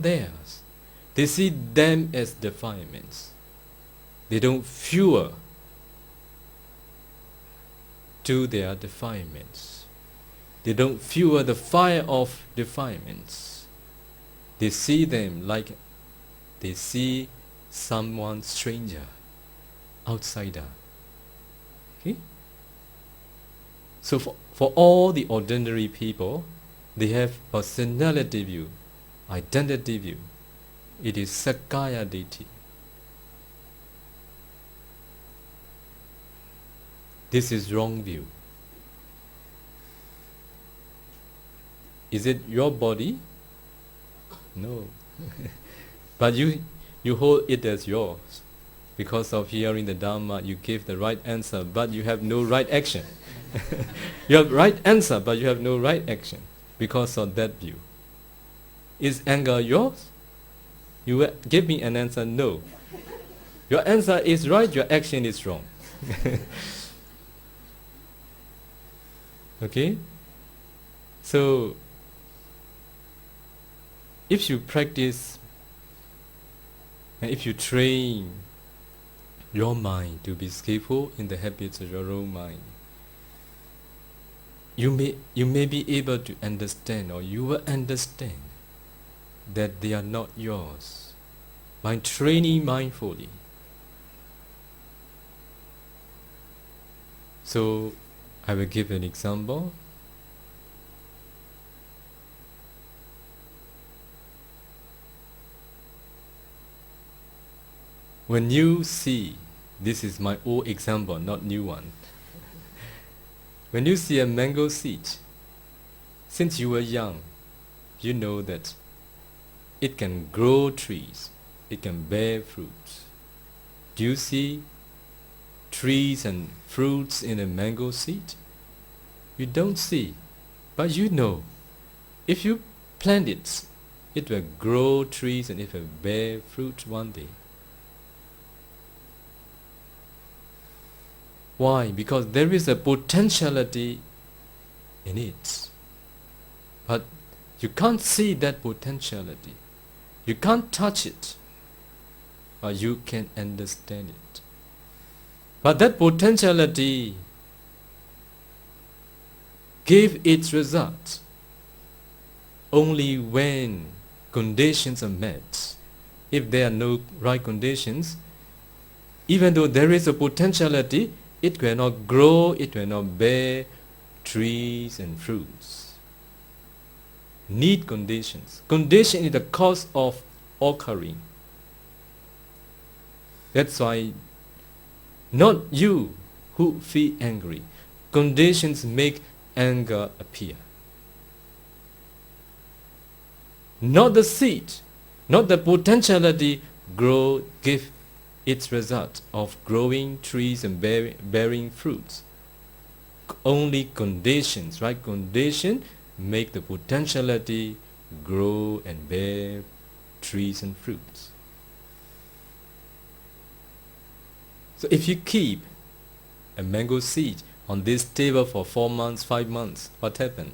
theirs. They see them as defilements. They don't fuel to their defilements. They don't fuel the fire of defilements. They see them like they see someone stranger, outsider. Okay? So for all the ordinary people, they have personality view, identity view. It is Sakaya Ditti. This is wrong view. Is it your body? No. But you hold it as yours. Because of hearing the Dhamma, you give the right answer, but you have no right action. You have right answer, but you have no right action because of that view. Is anger yours? You give me an answer, no. Your answer is right, your action is wrong. Okay? So, if you practice, and if you train your mind to be skillful in the habits of your own mind, you may be able to understand, or you will understand that they are not yours by training mindfully. So I will give an example. When you see, this is my old example, not new one. When you see a mango seed, since you were young, you know that it can grow trees, it can bear fruits. Do you see trees and fruits in a mango seed? You don't see, but you know. If you plant it, it will grow trees and it will bear fruit one day. Why? Because there is a potentiality in it. But you can't see that potentiality. You can't touch it. But you can understand it. But that potentiality gave its result only when conditions are met. If there are no right conditions, even though there is a potentiality, it cannot grow, it cannot bear trees and fruits. Need conditions. Condition is the cause of occurring. That's why not you who feel angry. Conditions make anger appear. Not the seed, not the potentiality give its result of growing trees and bearing fruits. Only conditions, right? Condition make the potentiality grow and bear trees and fruits. So if you keep a mango seed on this table for 4 months, 5 months, what happens?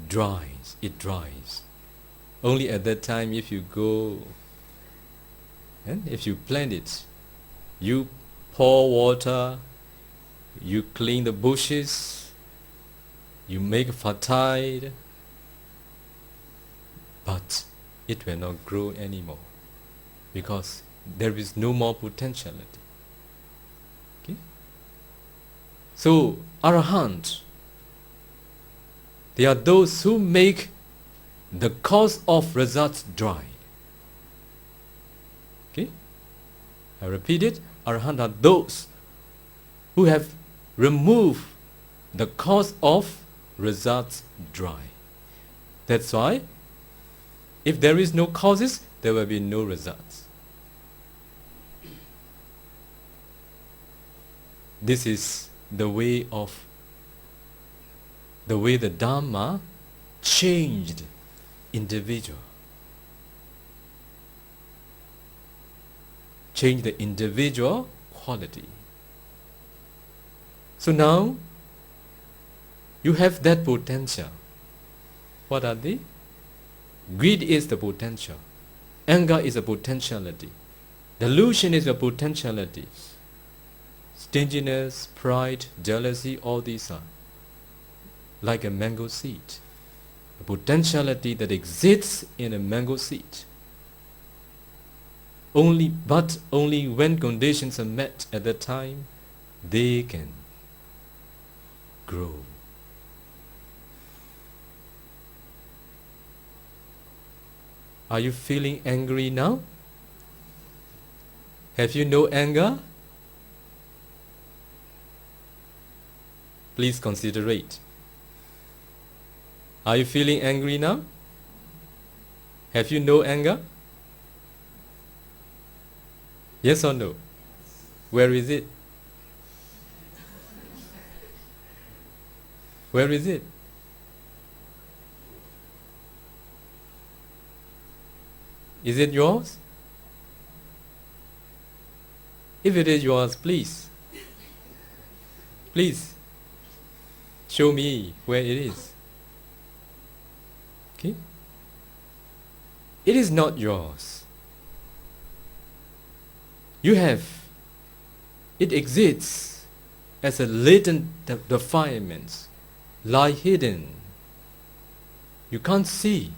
Dries. It dries. Only at that time, if you go and if you plant it, you pour water, You clean the bushes, you make fertile, but it will not grow anymore because there is no more potentiality. Okay? So, Arahant, they are those who make the cause of results dry. Okay? I repeat it. Arahant are those who have removed the cause of results dry. That's why if there is no causes, there will be no results. This is the way the Dharma changed individual. Change the individual quality. So now you have that potential. What are they? Greed is the potential. Anger is a potentiality. Delusion is a potentiality. Stinginess, pride, jealousy, all these are like a mango seed. A potentiality that exists in a mango seed. But only when conditions are met at that time, they can grow. Are you feeling angry now? Have you no anger? Please consider it. Are you feeling angry now? Have you no anger? Yes or no? Where is it? Where is it? Is it yours? If it is yours, please show me where it is. Okay? It is not yours. You have. It exists as a latent defilement, lie hidden. You can't see.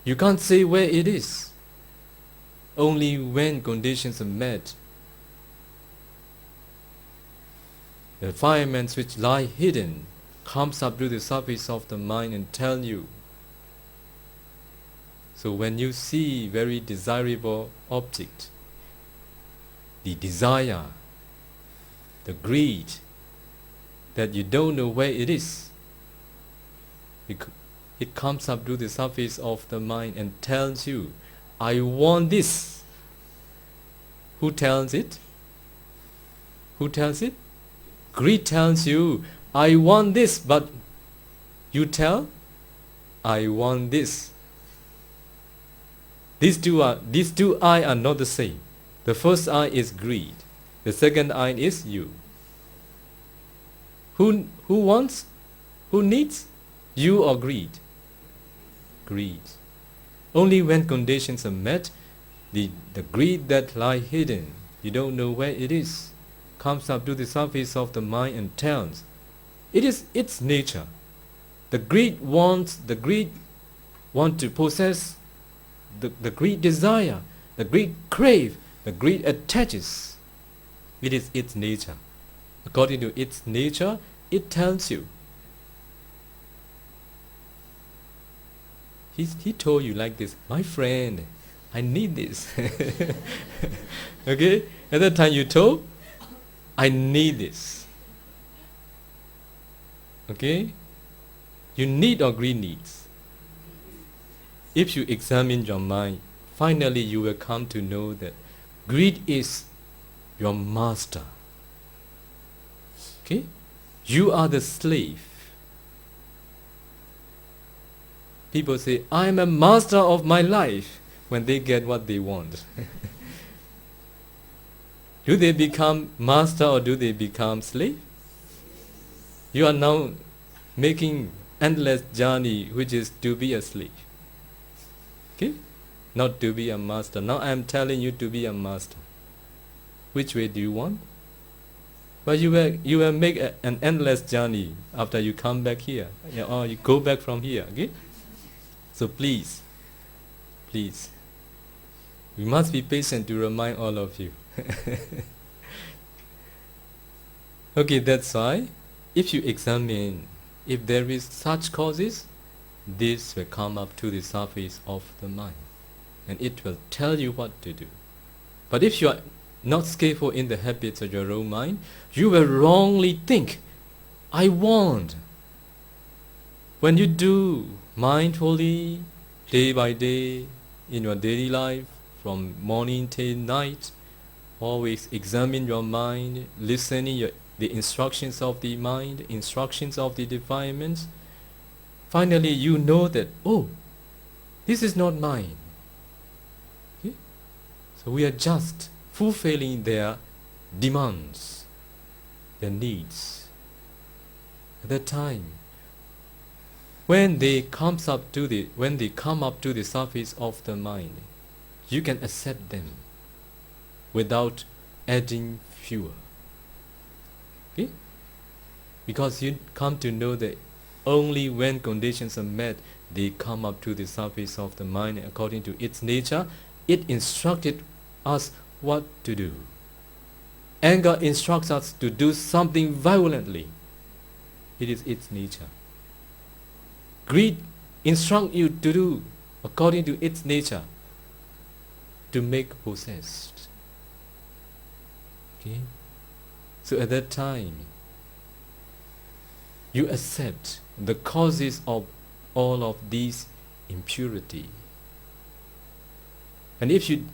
You can't say where it is. Only when conditions are met, the defilements which lie hidden comes up to the surface of the mind and tell you. So when you see very desirable object, the desire, the greed, that you don't know where it is, it comes up to the surface of the mind and tells you, I want this. Who tells it? Who tells it? Greed tells you, I want this, but you tell, I want this. These two I are not the same. The first I is greed. The second I is you. Who wants? Who needs? You or greed? Greed. Only when conditions are met, the greed that lie hidden, you don't know where it is, comes up to the surface of the mind and tells. It is its nature. The greed want to possess, the greed desire, the greed crave, the greed attaches. It is its nature. According to its nature, it tells you. He told you like this, my friend, I need this. Okay? At that time you told, I need this. Okay? You need or greed needs. If you examine your mind, finally you will come to know that greed is your master. Okay? You are the slave. People say, I am a master of my life when they get what they want. Do they become master or do they become slave? You are now making endless journey, which is to be a slave. Okay? Not to be a master. Now I am telling you to be a master. Which way do you want? But you will make an endless journey after you come back here, or you go back from here. Okay? So please, we must be patient to remind all of you. Okay, that's why if you examine, if there is such causes, this will come up to the surface of the mind, and it will tell you what to do. But if you are not skillful in the habits of your own mind, you will wrongly think, I want. When you do mindfully, day by day, in your daily life, from morning till night, always examine your mind, listening the instructions of the mind, instructions of the defilements. Finally, you know that, oh, this is not mine. Okay? So we are just fulfilling their demands, their needs. At that time, when they come up to the surface of the mind, you can accept them without adding fuel. Okay? Because you come to know that only when conditions are met, they come up to the surface of the mind according to its nature. It instructed us what to do. Anger instructs us to do something violently. It is its nature. Greed instructs you to do according to its nature, to make possessed. Okay? So at that time, you accept the causes of all of these impurity. And if you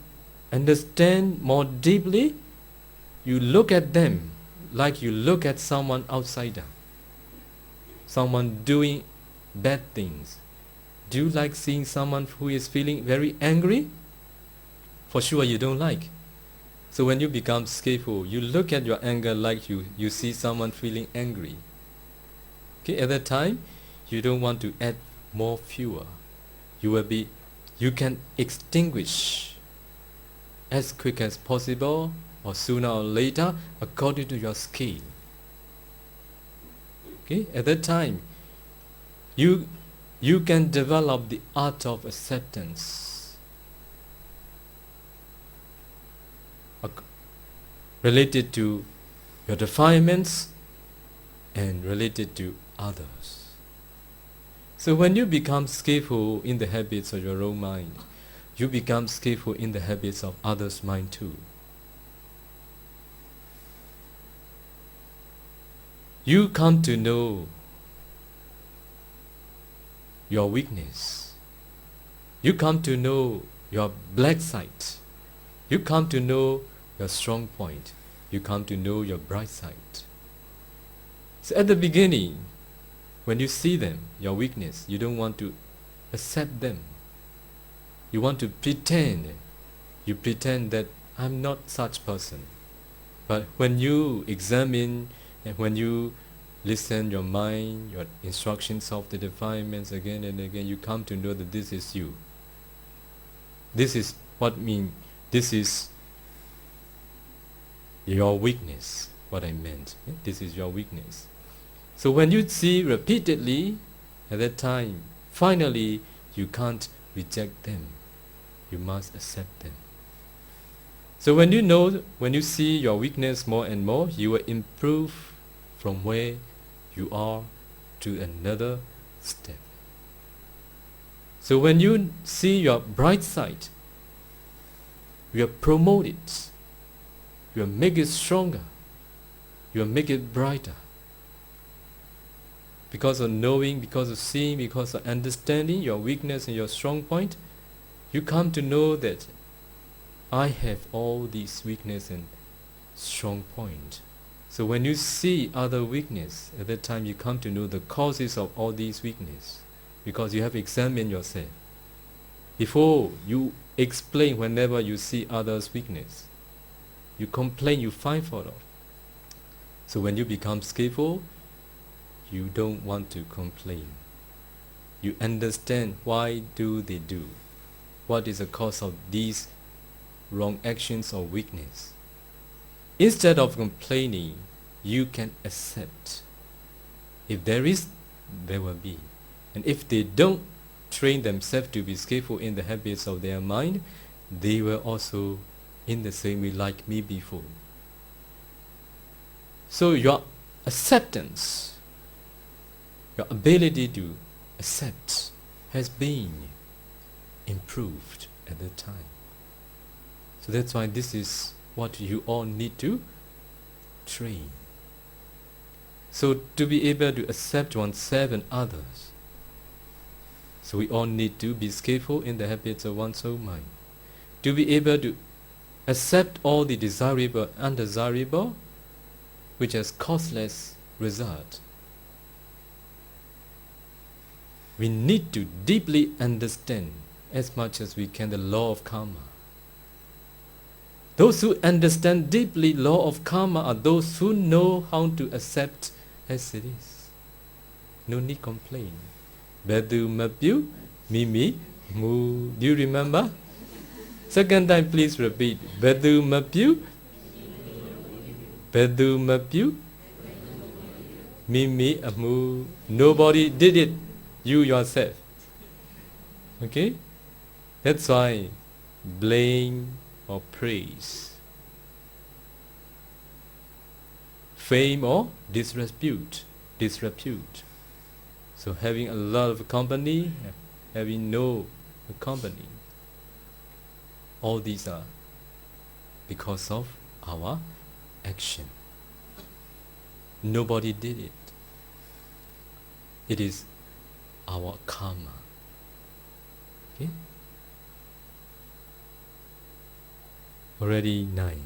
understand more deeply, you look at them like you look at someone outsider, someone doing bad things. Do you like seeing someone who is feeling very angry? For sure you don't like. So when you become skillful, you look at your anger like you see someone feeling angry. Okay, at that time, you don't want to add more fuel. You can extinguish as quick as possible, or sooner or later, according to your skill. Okay, at that time, you can develop the art of acceptance related to your defilements and related to others. So when you become skillful in the habits of your own mind, you become skillful in the habits of others' mind too. You come to know your weakness. You come to know your black side. You come to know your strong point. You come to know your bright side. So at the beginning, when you see them, your weakness, you don't want to accept them. You want to pretend. You pretend that I'm not such person. But when you examine and when you listen your mind, your instructions of the defilements again and again, you come to know that this is you. This is this is your weakness, what I meant. This is your weakness. So when you see repeatedly, at that time, finally, you can't reject them. You must accept them. So when you see your weakness more and more, you will improve from where you are to another step. So when you see your bright side, you will promote it. You will make it stronger. You will make it brighter. Because of knowing, because of seeing, because of understanding your weakness and your strong point, you come to know that I have all these weakness and strong point. So when you see other weakness, at that time you come to know the causes of all these weakness, because you have examined yourself. Before you explain whenever you see others' weakness, you complain, you find fault of. So when you become skillful, you don't want to complain. You understand why do they do. What is the cause of these wrong actions or weakness? Instead of complaining, you can accept. If there is, there will be. And if they don't train themselves to be skillful in the habits of their mind, they will also in the same way like me before. So your acceptance, your ability to accept has been improved at that time. So that's why this is what you all need to train. So to be able to accept oneself and others, so we all need to be skillful in the habits of one's own mind. To be able to accept all the desirable and undesirable, which has causeless result. We need to deeply understand as much as we can the law of karma. Those who understand deeply law of karma are those who know how to accept as it is. No need complain. Bedu mapyu mimi mu. Do you remember? Second time please repeat. Bedu mapyu Bedu mapyu mimi amu. Nobody did it. You yourself. Okay? That's why blame or praise, fame or disrepute. So having a lot of company, having no company, all these are because of our action. Nobody did it. It is our karma. Okay? Already 9.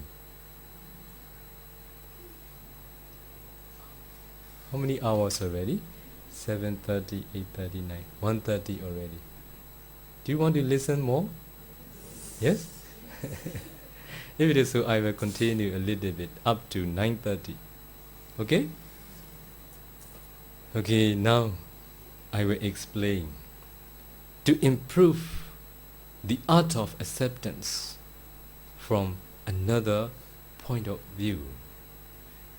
How many hours already? 7:30, 8:39, 1:30 already. Do you want to listen more? Yes? If it is so, I will continue a little bit up to 9:30. Okay? Okay, now I will explain. To improve the art of acceptance from another point of view.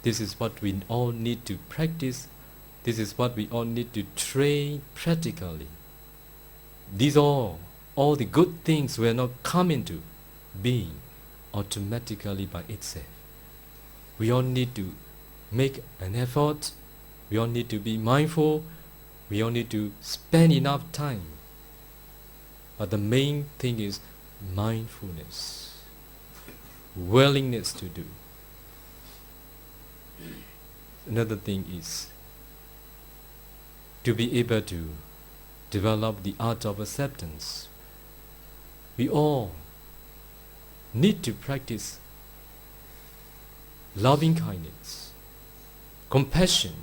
This is what we all need to practice. This is what we all need to train practically. These all the good things will not come into being automatically by itself. We all need to make an effort. We all need to be mindful. We all need to spend enough time. But the main thing is mindfulness, willingness to do. Another thing is to be able to develop the art of acceptance. We all need to practice loving kindness, compassion,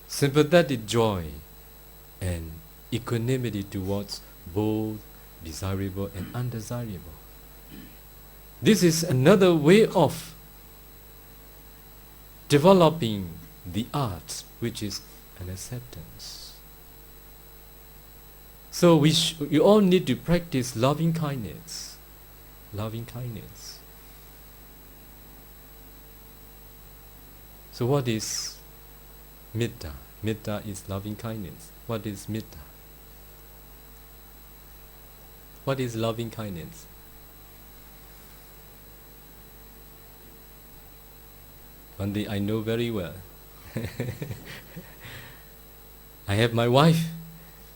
sympathetic joy, and equanimity towards both desirable and undesirable. This is another way of developing the art, which is an acceptance. So we all need to practice loving kindness. Loving kindness. So what is metta? Metta is loving kindness. What is metta? What is loving kindness? One day I know very well. I have my wife.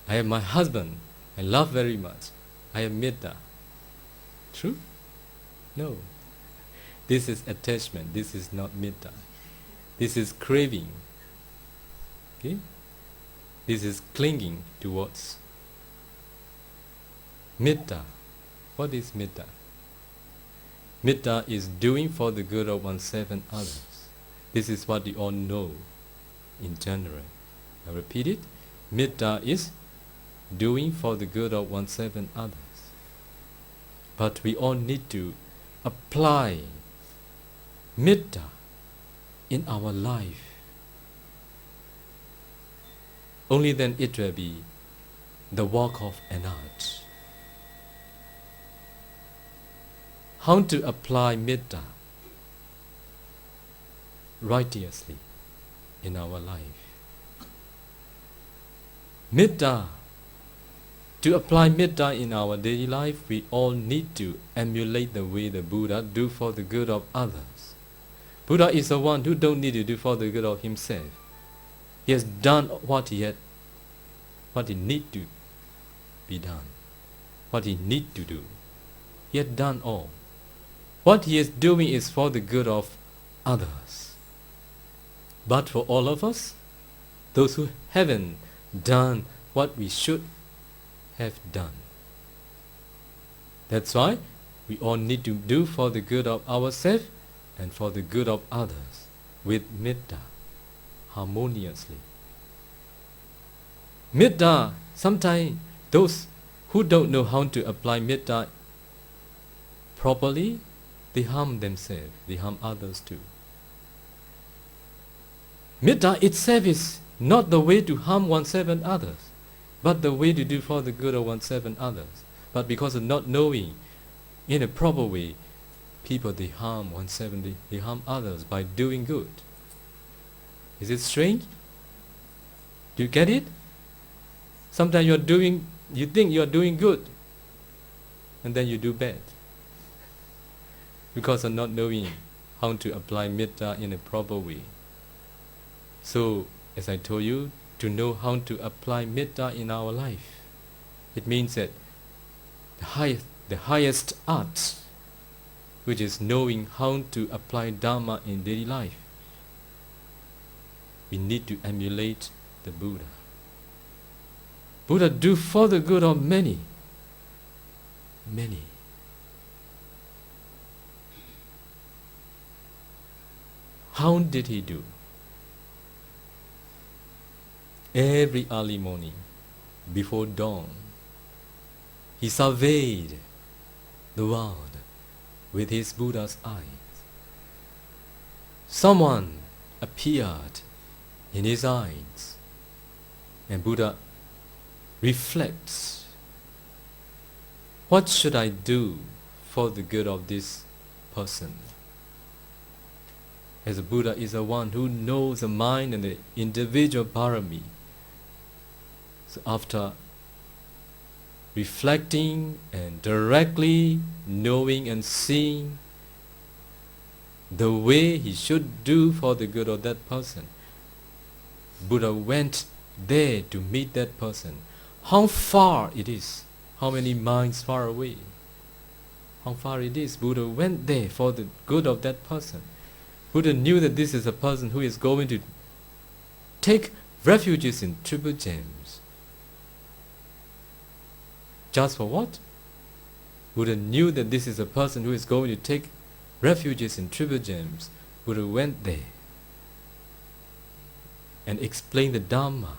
I have my husband. I love very much. I have metta. True? No. This is attachment. This is not metta. This is craving. Okay? This is clinging towards. Metta. What is metta? Metta is doing for the good of oneself and others. This is what we all know in general. I repeat it. Metta is doing for the good of oneself and others. But we all need to apply metta in our life. Only then it will be the work of an art. How to apply metta righteously? in our life. Metta. To apply metta in our daily life, we all need to emulate the way the Buddha do for the good of others. Buddha is the one who don't need to do for the good of himself. He has done what he need to be done, what he need to do. He had done all. What he is doing is for the good of others. But for all of us, those who haven't done what we should have done, that's why we all need to do for the good of ourselves and for the good of others with metta, harmoniously. Metta, sometimes those who don't know how to apply metta properly, they harm themselves, they harm others too. Metta itself is not the way to harm oneself and others, but the way to do for the good of oneself and others. But because of not knowing in a proper way, people, they harm oneself and they harm others by doing good. Is it strange? Do you get it? Sometimes you think you are doing good, and then you do bad because of not knowing how to apply metta in a proper way. So, as I told you, to know how to apply metta in our life, it means that the highest art, which is knowing how to apply Dharma in daily life, we need to emulate the Buddha. Buddha do for the good of many. How did he do? Every early morning, before dawn, he surveyed the world with his Buddha's eyes. Someone appeared in his eyes, and Buddha reflects, what should I do for the good of this person? As a Buddha is the one who knows the mind and the individual parami. So after reflecting and directly knowing and seeing the way he should do for the good of that person, Buddha went there to meet that person. How far it is, how many miles far away, how far it is, Buddha went there for the good of that person. Buddha knew that this is a person who is going to take refuges in triple gems. Just for what? Buddha knew that this is a person who is going to take refuges in triple gems. Buddha went there and explained the Dhamma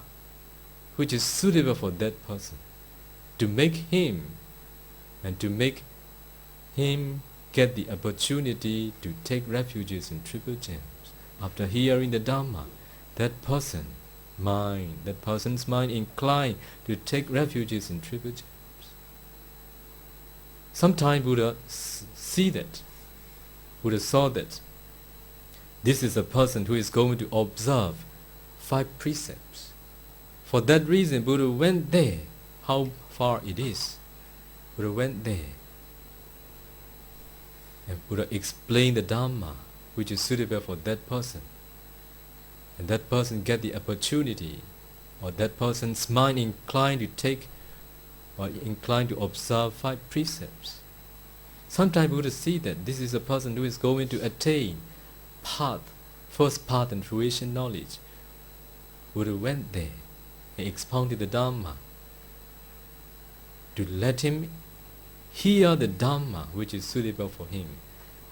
which is suitable for that person, to make him get the opportunity to take refuges in triple gems. After hearing the Dhamma, that person's mind inclined to take refuges in triple gems. Sometimes Buddha saw that this is a person who is going to observe 5 precepts. For that reason, Buddha went there. How far it is? Buddha went there. And Buddha explained the Dhamma which is suitable for that person. And that person get the opportunity, or that person's mind inclined to take or inclined to observe 5 precepts. Sometimes Buddha see that this is a person who is going to attain first path and fruition knowledge. Buddha went there and expounded the Dhamma to let him hear the Dhamma which is suitable for him.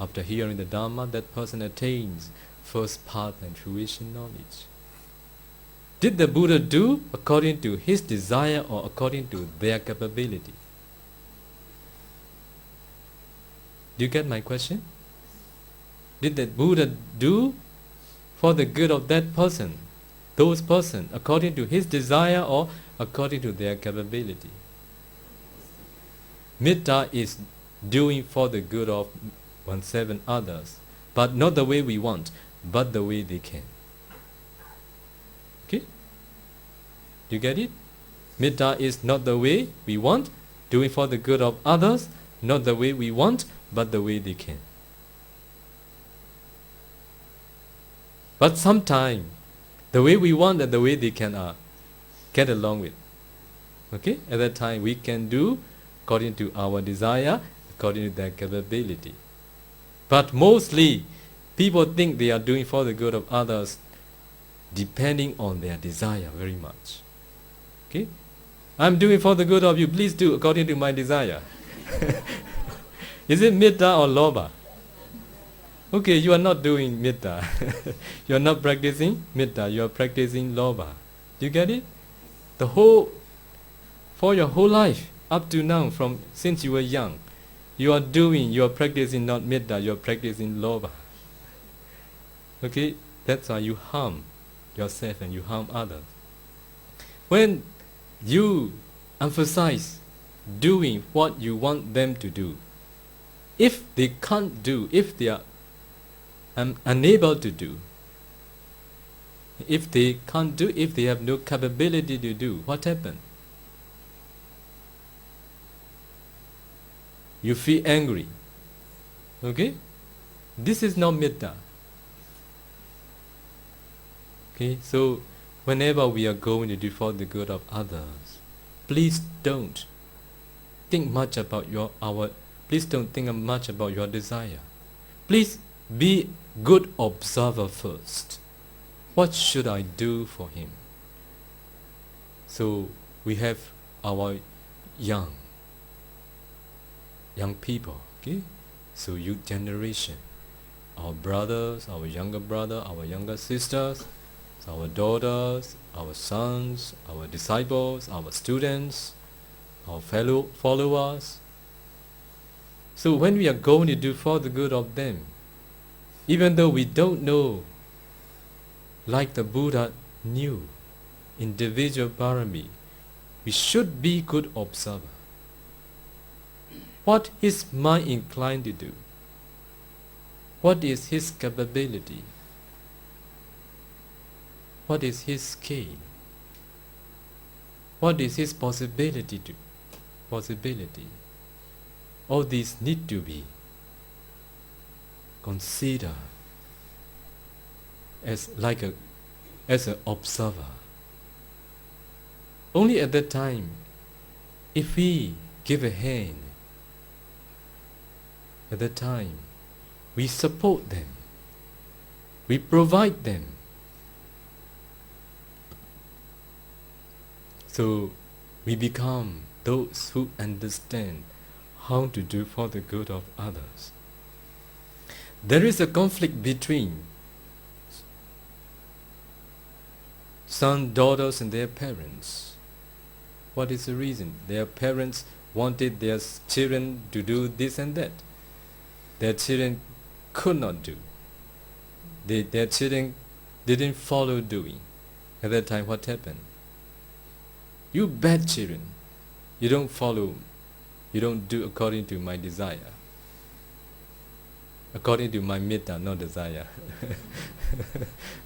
After hearing the Dhamma, that person attains first path and fruition knowledge. Did the Buddha do according to his desire or according to their capability? Do you get my question? Did the Buddha do for the good of that person, those person, according to his desire or according to their capability? Metta is doing for the good of oneself and others, but not the way we want, but the way they can. Do you get it? Metta is not the way we want, doing for the good of others, not the way we want, but the way they can. But sometimes, the way we want and the way they can get along with. Okay? At that time, we can do according to our desire, according to their capability. But mostly, people think they are doing for the good of others depending on their desire very much. Okay? I'm doing for the good of you, please do according to my desire. Is it metta or lobha? Okay, you are not doing metta. You are not practicing metta, you are practicing lobha. Do you get it? For your whole life, up to now, since you were young, you are practicing not metta, you are practicing lobha. Okay, that's why you harm yourself and you harm others. When you emphasize doing what you want them to do, if they can't do, if they are unable to do, if they can't do, if they have no capability to do, what happens? You feel angry. Okay? This is not metta. Okay, so whenever we are going to do for the good of others, please don't think much about your desire. Please be good observer first. What should I do for him? So we have our young people, okay? So youth generation, our brothers, our younger brother, our younger sisters, our daughters, our sons, our disciples, our students, our fellow followers. So when we are going to do for the good of them, even though we don't know, like the Buddha knew, individual parami, we should be good observer. What is mind inclined to do? What is his capability? What is his scale? What is his possibility? All these need to be considered as an observer. Only at that time, if we give a hand, at that time, we support them, we provide them. So we become those who understand how to do for the good of others. There is a conflict between sons, daughters, and their parents. What is the reason? Their parents wanted their children to do this and that. Their children could not do. Their children didn't follow doing. At that time, what happened? You bad children, you don't follow, you don't do according to my desire. According to my metta, not desire.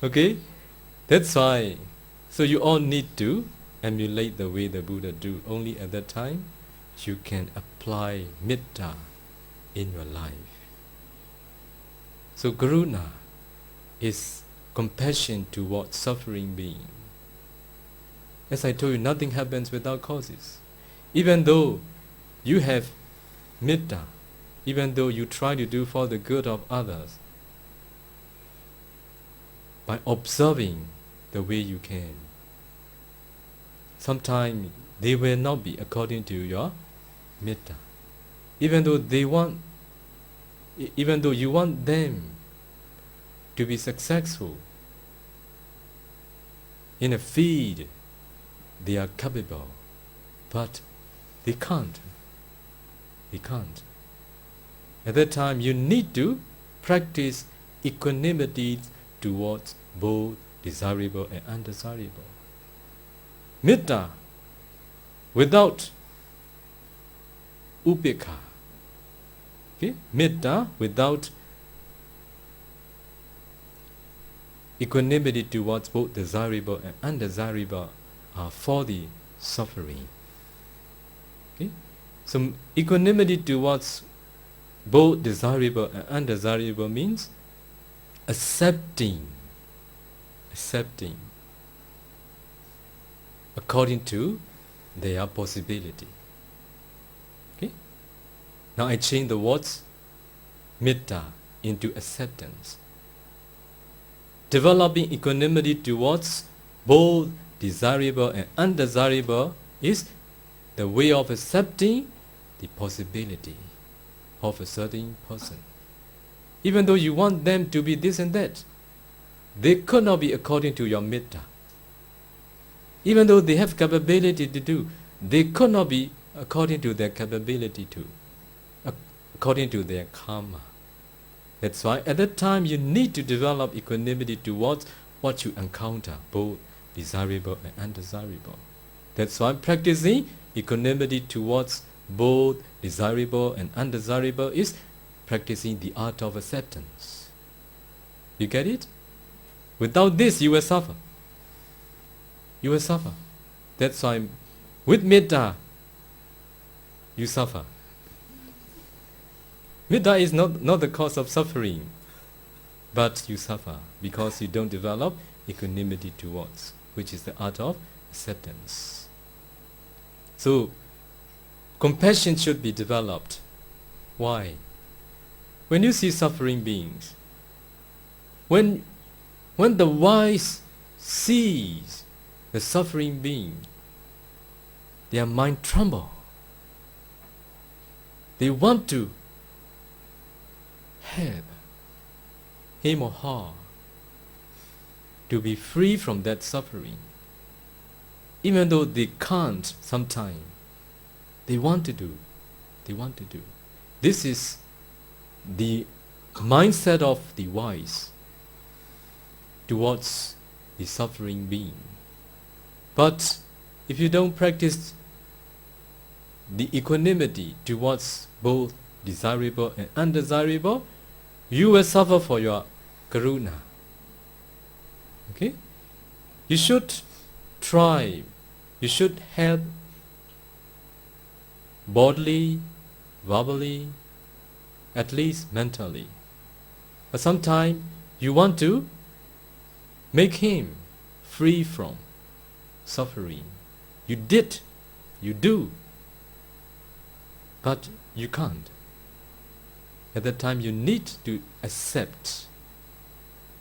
Okay? That's why. So you all need to emulate the way the Buddha do. Only at that time you can apply metta in your life. So karuna is compassion towards suffering being. As I told you, nothing happens without causes. Even though you have metta, even though you try to do for the good of others, by observing the way you can, sometimes they will not be according to your metta. Even though you want them to be successful in a field, they are capable, but they can't. At that time, you need to practice equanimity towards both desirable and undesirable. Metta without upekha. Okay? Metta without equanimity towards both desirable and undesirable are for the suffering. Okay? So equanimity towards both desirable and undesirable means accepting according to their possibility. Okay? Now I change the words metta into acceptance. Developing equanimity towards both desirable and undesirable is the way of accepting the possibility of a certain person. Even though you want them to be this and that, they could not be according to your metta. Even though they have capability to do, they could not be according to their capability to, according to their karma. That's why at that time you need to develop equanimity towards what you encounter, both desirable and undesirable. That's why practicing equanimity towards both desirable and undesirable is practicing the art of acceptance. You get it? Without this, you will suffer. You will suffer. That's why with metta, you suffer. Metta is not the cause of suffering, but you suffer because you don't develop equanimity towards, which is the art of acceptance. So, compassion should be developed. Why? When you see suffering beings, when the wise sees the suffering being, their mind trembles. They want to help him or her to be free from that suffering. Even though they can't sometimes, they want to do. This is the mindset of the wise towards the suffering being. But if you don't practice the equanimity towards both desirable and undesirable, you will suffer for your karuna. Okay? You should try, you should help bodily, verbally, at least mentally. But sometimes you want to make him free from suffering. You do, but you can't. At that time you need to accept,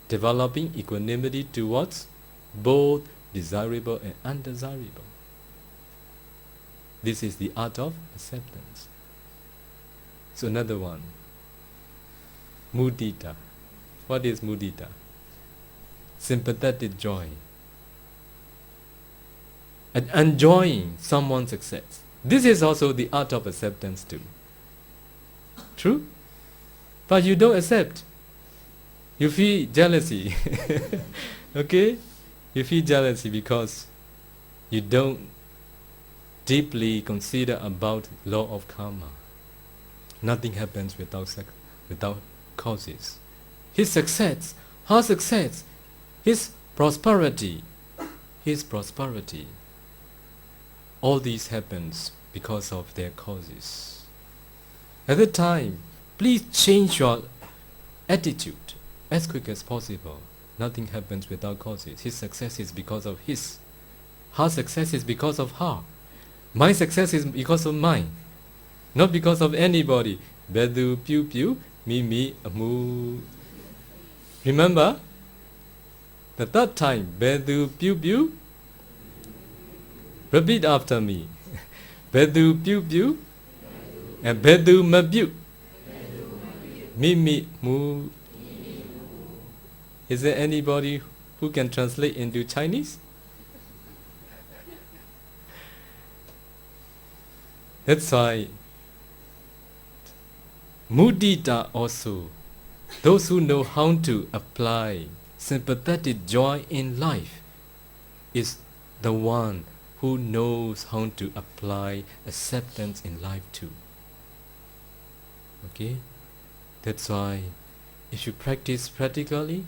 developing equanimity towards both desirable and undesirable. This is the art of acceptance. So another one, mudita. What is mudita? Sympathetic joy. And enjoying someone's success. This is also the art of acceptance too. True? But you don't accept. You feel jealousy. Okay? You feel jealousy because you don't deeply consider about law of karma. Nothing happens without causes. His success, her success, his prosperity, all these happens because of their causes. At the time, please change your attitude as quick as possible. Nothing happens without causes. His success is because of his. Her success is because of her. My success is because of mine. Not because of anybody. Bedu piu piu, mi amu. Remember? The third time, Bedu piu piu. Repeat after me. Bedu piu piu. And Bedu mabu. Mi mu. Is there anybody who can translate into Chinese? That's why mudita also, those who know how to apply sympathetic joy in life, is the one who knows how to apply acceptance in life too. Okay? That's why if you practice practically,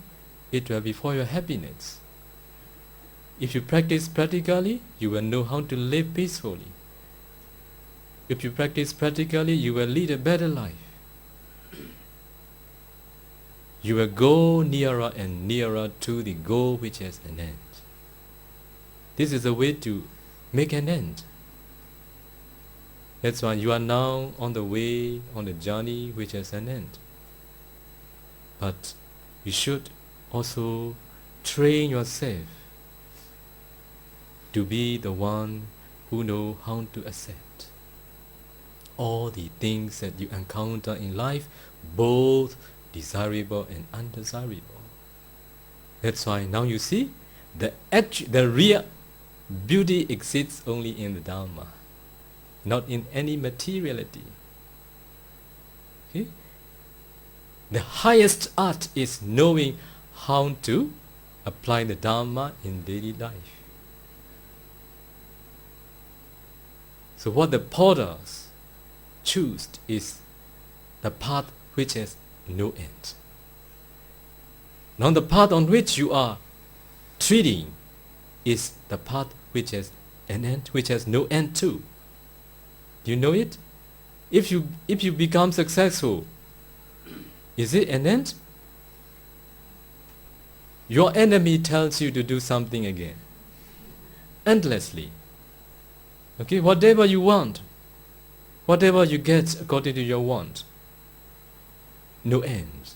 it will be for your happiness. If you practice practically, you will know how to live peacefully. If you practice practically, you will lead a better life. You will go nearer and nearer to the goal which has an end. This is a way to make an end. That's why you are now on the way, on the journey which has an end. But you should also train yourself to be the one who know how to accept all the things that you encounter in life, both desirable and undesirable. That's why now you see the real beauty exists only in the Dharma, not in any materiality. Okay? The highest art is knowing how to apply the Dharma in daily life. So what the porters choose is the path which has no end. Now the path on which you are treading is the path which has an end, which has no end too. Do you know it? If you become successful, is it an end? Your enemy tells you to do something again, endlessly. Okay, whatever you want, whatever you get according to your want, no ends.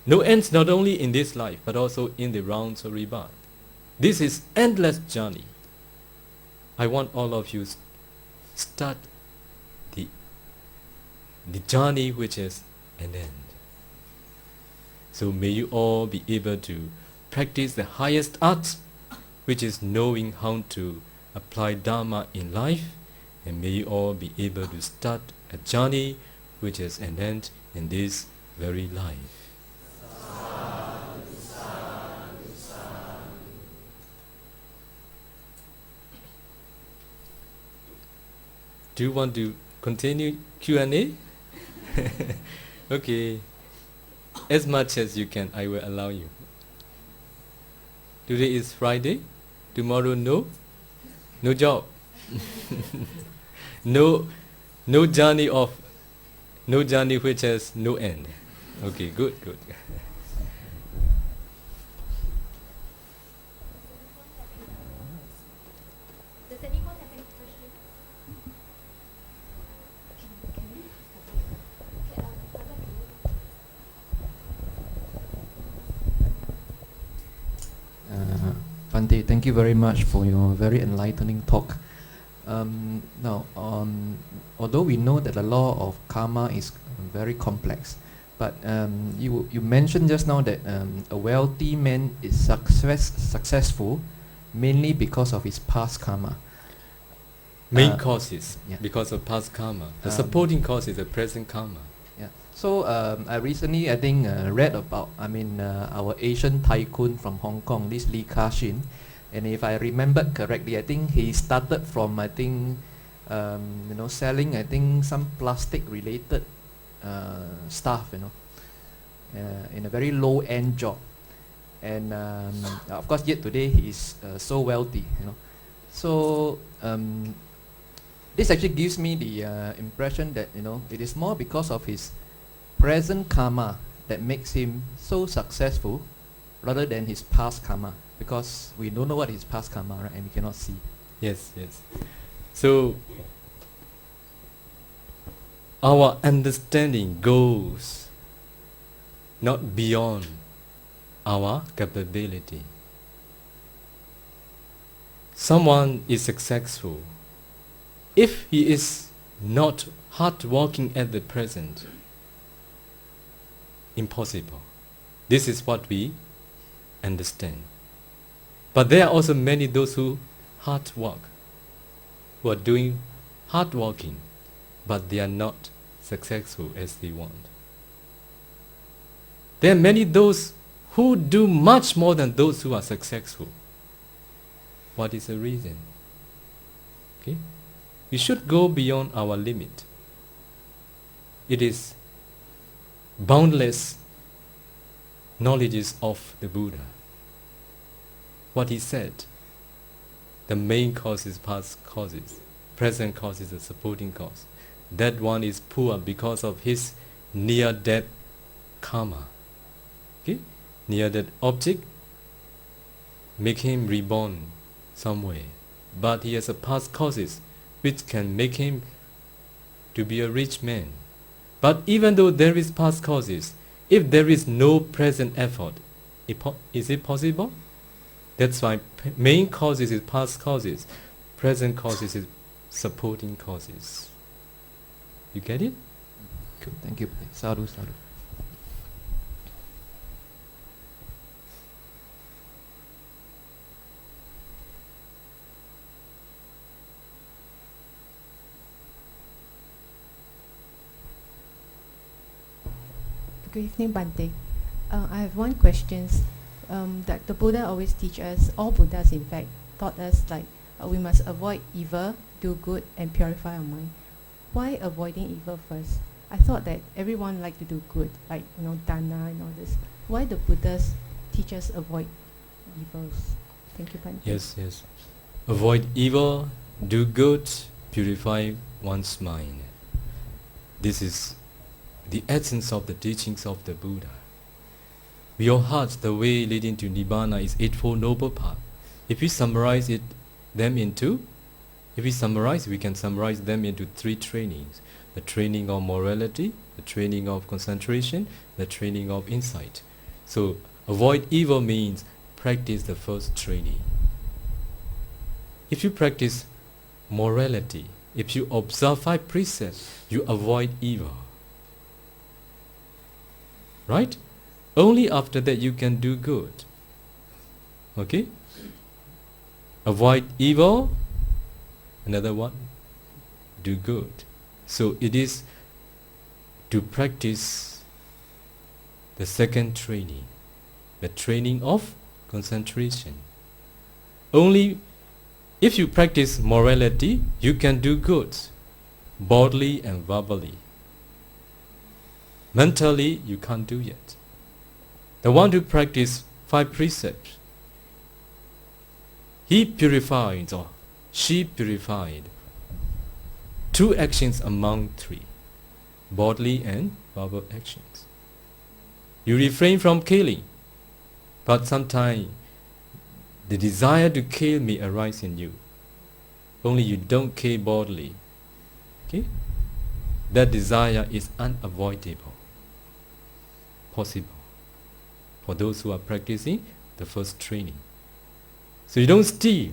No ends not only in this life, but also in the rounds of rebirth. This is endless journey. I want all of you start the journey which is an end. So may you all be able to practice the highest art, which is knowing how to apply Dharma in life, and may you all be able to start a journey which is an end in this very life. Do you want to continue Q&A? Okay. As much as you can, I will allow you. Today is Friday. Tomorrow, no job. no journey which has no end. Okay, good. Does anyone have any questions? Bhante, thank you very much for your very enlightening talk. Now, although we know that the law of karma is very complex, but you mentioned just now that a wealthy man is successful mainly because of his past karma. Main causes, yeah. because of past karma. The supporting cause is the present karma. Yeah. So I recently, I think, read about, our Asian tycoon from Hong Kong, this Lee Ka-shin, and if I remembered correctly, I think he started from, selling, some plastic-related stuff, in a very low-end job, and of course, yet today he is so wealthy, So this actually gives me the impression that it is more because of his present karma that makes him so successful rather than his past karma, because we don't know what is past karma, right? And we cannot see. Yes. So our understanding goes not beyond our capability. Someone is successful if he is not hard working at the present. Impossible. This is what we understand. But there are also many those who hard work, who are doing hard working, but they are not successful as they want. There are many those who do much more than those who are successful. What is the reason? Okay? We should go beyond our limit. It is boundless knowledges of the Buddha. what he said. The main cause is past causes. Present cause is a supporting cause. That one is poor because of his near-death karma. Okay? Near-death object make him reborn somewhere. But he has a past causes which can make him to be a rich man. But even though there is past causes, if there is no present effort, is it possible? That's why main causes is past causes, present causes is supporting causes. You get it? Good, thank you. Sadhu, sadhu. Good evening, Bante. I have one question. That the Buddha always teach us, all Buddhas in fact, taught us like we must avoid evil, do good and purify our mind. Why avoiding evil first? I thought that everyone like to do good, like dana and all this. Why the Buddhas teach us avoid evils? Thank you, Bante. Yes. Avoid evil, do good, purify one's mind. This is the essence of the teachings of the Buddha. Your heart, the way leading to Nibbana, is Eightfold Noble Path. If we summarize we can summarize them into 3 trainings. The training of morality, the training of concentration, the training of insight. So, avoid evil means practice the first training. If you practice morality, if you observe 5 precepts, you avoid evil. Right? Only after that you can do good. Okay? Avoid evil. Another one, do good. So it is to practice the second training, the training of concentration. Only if you practice morality, you can do good, bodily and verbally. Mentally, you can't do yet. The one who practice 5 precepts, he purified or she purified 2 actions among 3, bodily and verbal actions. You refrain from killing, but sometimes the desire to kill may arise in you. Only you don't kill bodily. Okay? That desire is unavoidable, possible, for those who are practicing the first training. So you don't steal,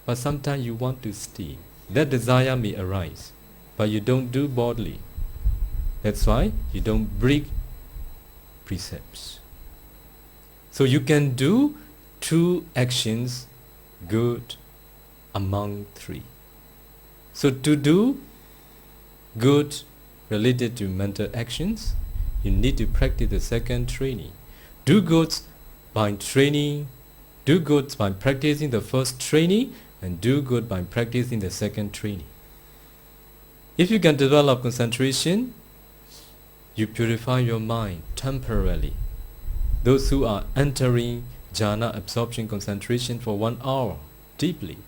but sometimes you want to steal. That desire may arise, but you don't do bodily. That's why you don't break precepts. So you can do 2 actions good among 3. So to do good related to mental actions, you need to practice the second training. Do good by training, do good by practicing the first training, and do good by practicing the second training. If you can develop concentration, you purify your mind temporarily. Those who are entering jhana absorption concentration for 1 hour deeply,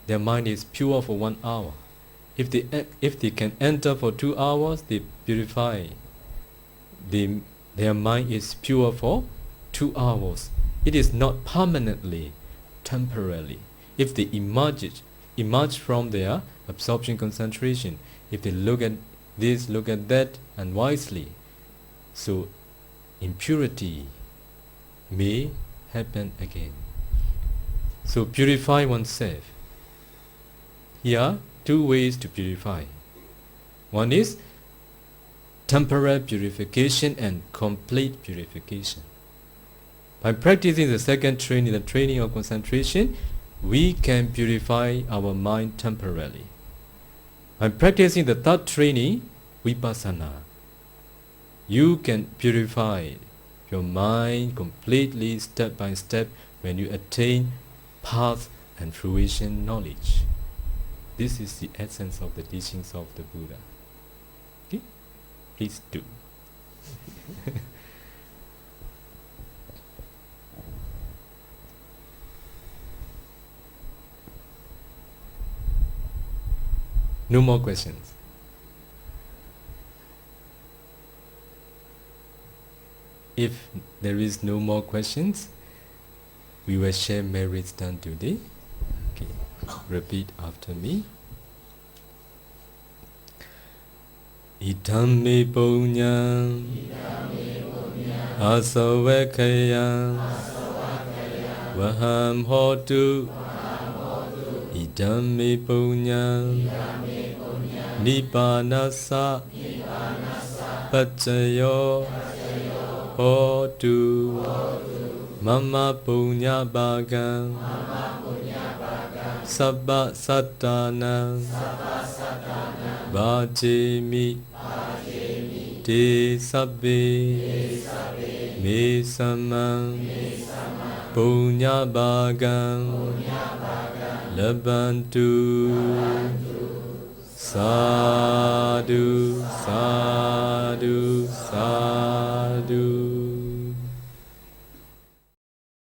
their mind is pure for 1 hour. If they can enter for 2 hours, they purify. Their mind is pure for 2 hours. It is not permanently, temporarily. If they emerge from their absorption concentration, if they look at this, look at that, unwisely, so impurity may happen again. So purify oneself. Here are 2 ways to purify. One is temporary purification and complete purification. By practicing the second training, the training of concentration, we can purify our mind temporarily. By practicing the third training, vipassana, you can purify your mind completely step by step when you attain path and fruition knowledge. This is the essence of the teachings of the Buddha. Okay? Please do. No more questions. If there is no more questions, we will share merits done today. Okay, repeat after me. Idame punyam asavakayam vaham hotu. Idame punyam nibbanasa pacayo hotu mama punya bagam sabba sattanam bhajemi te sabbe me samam punya bagam labantu sadhu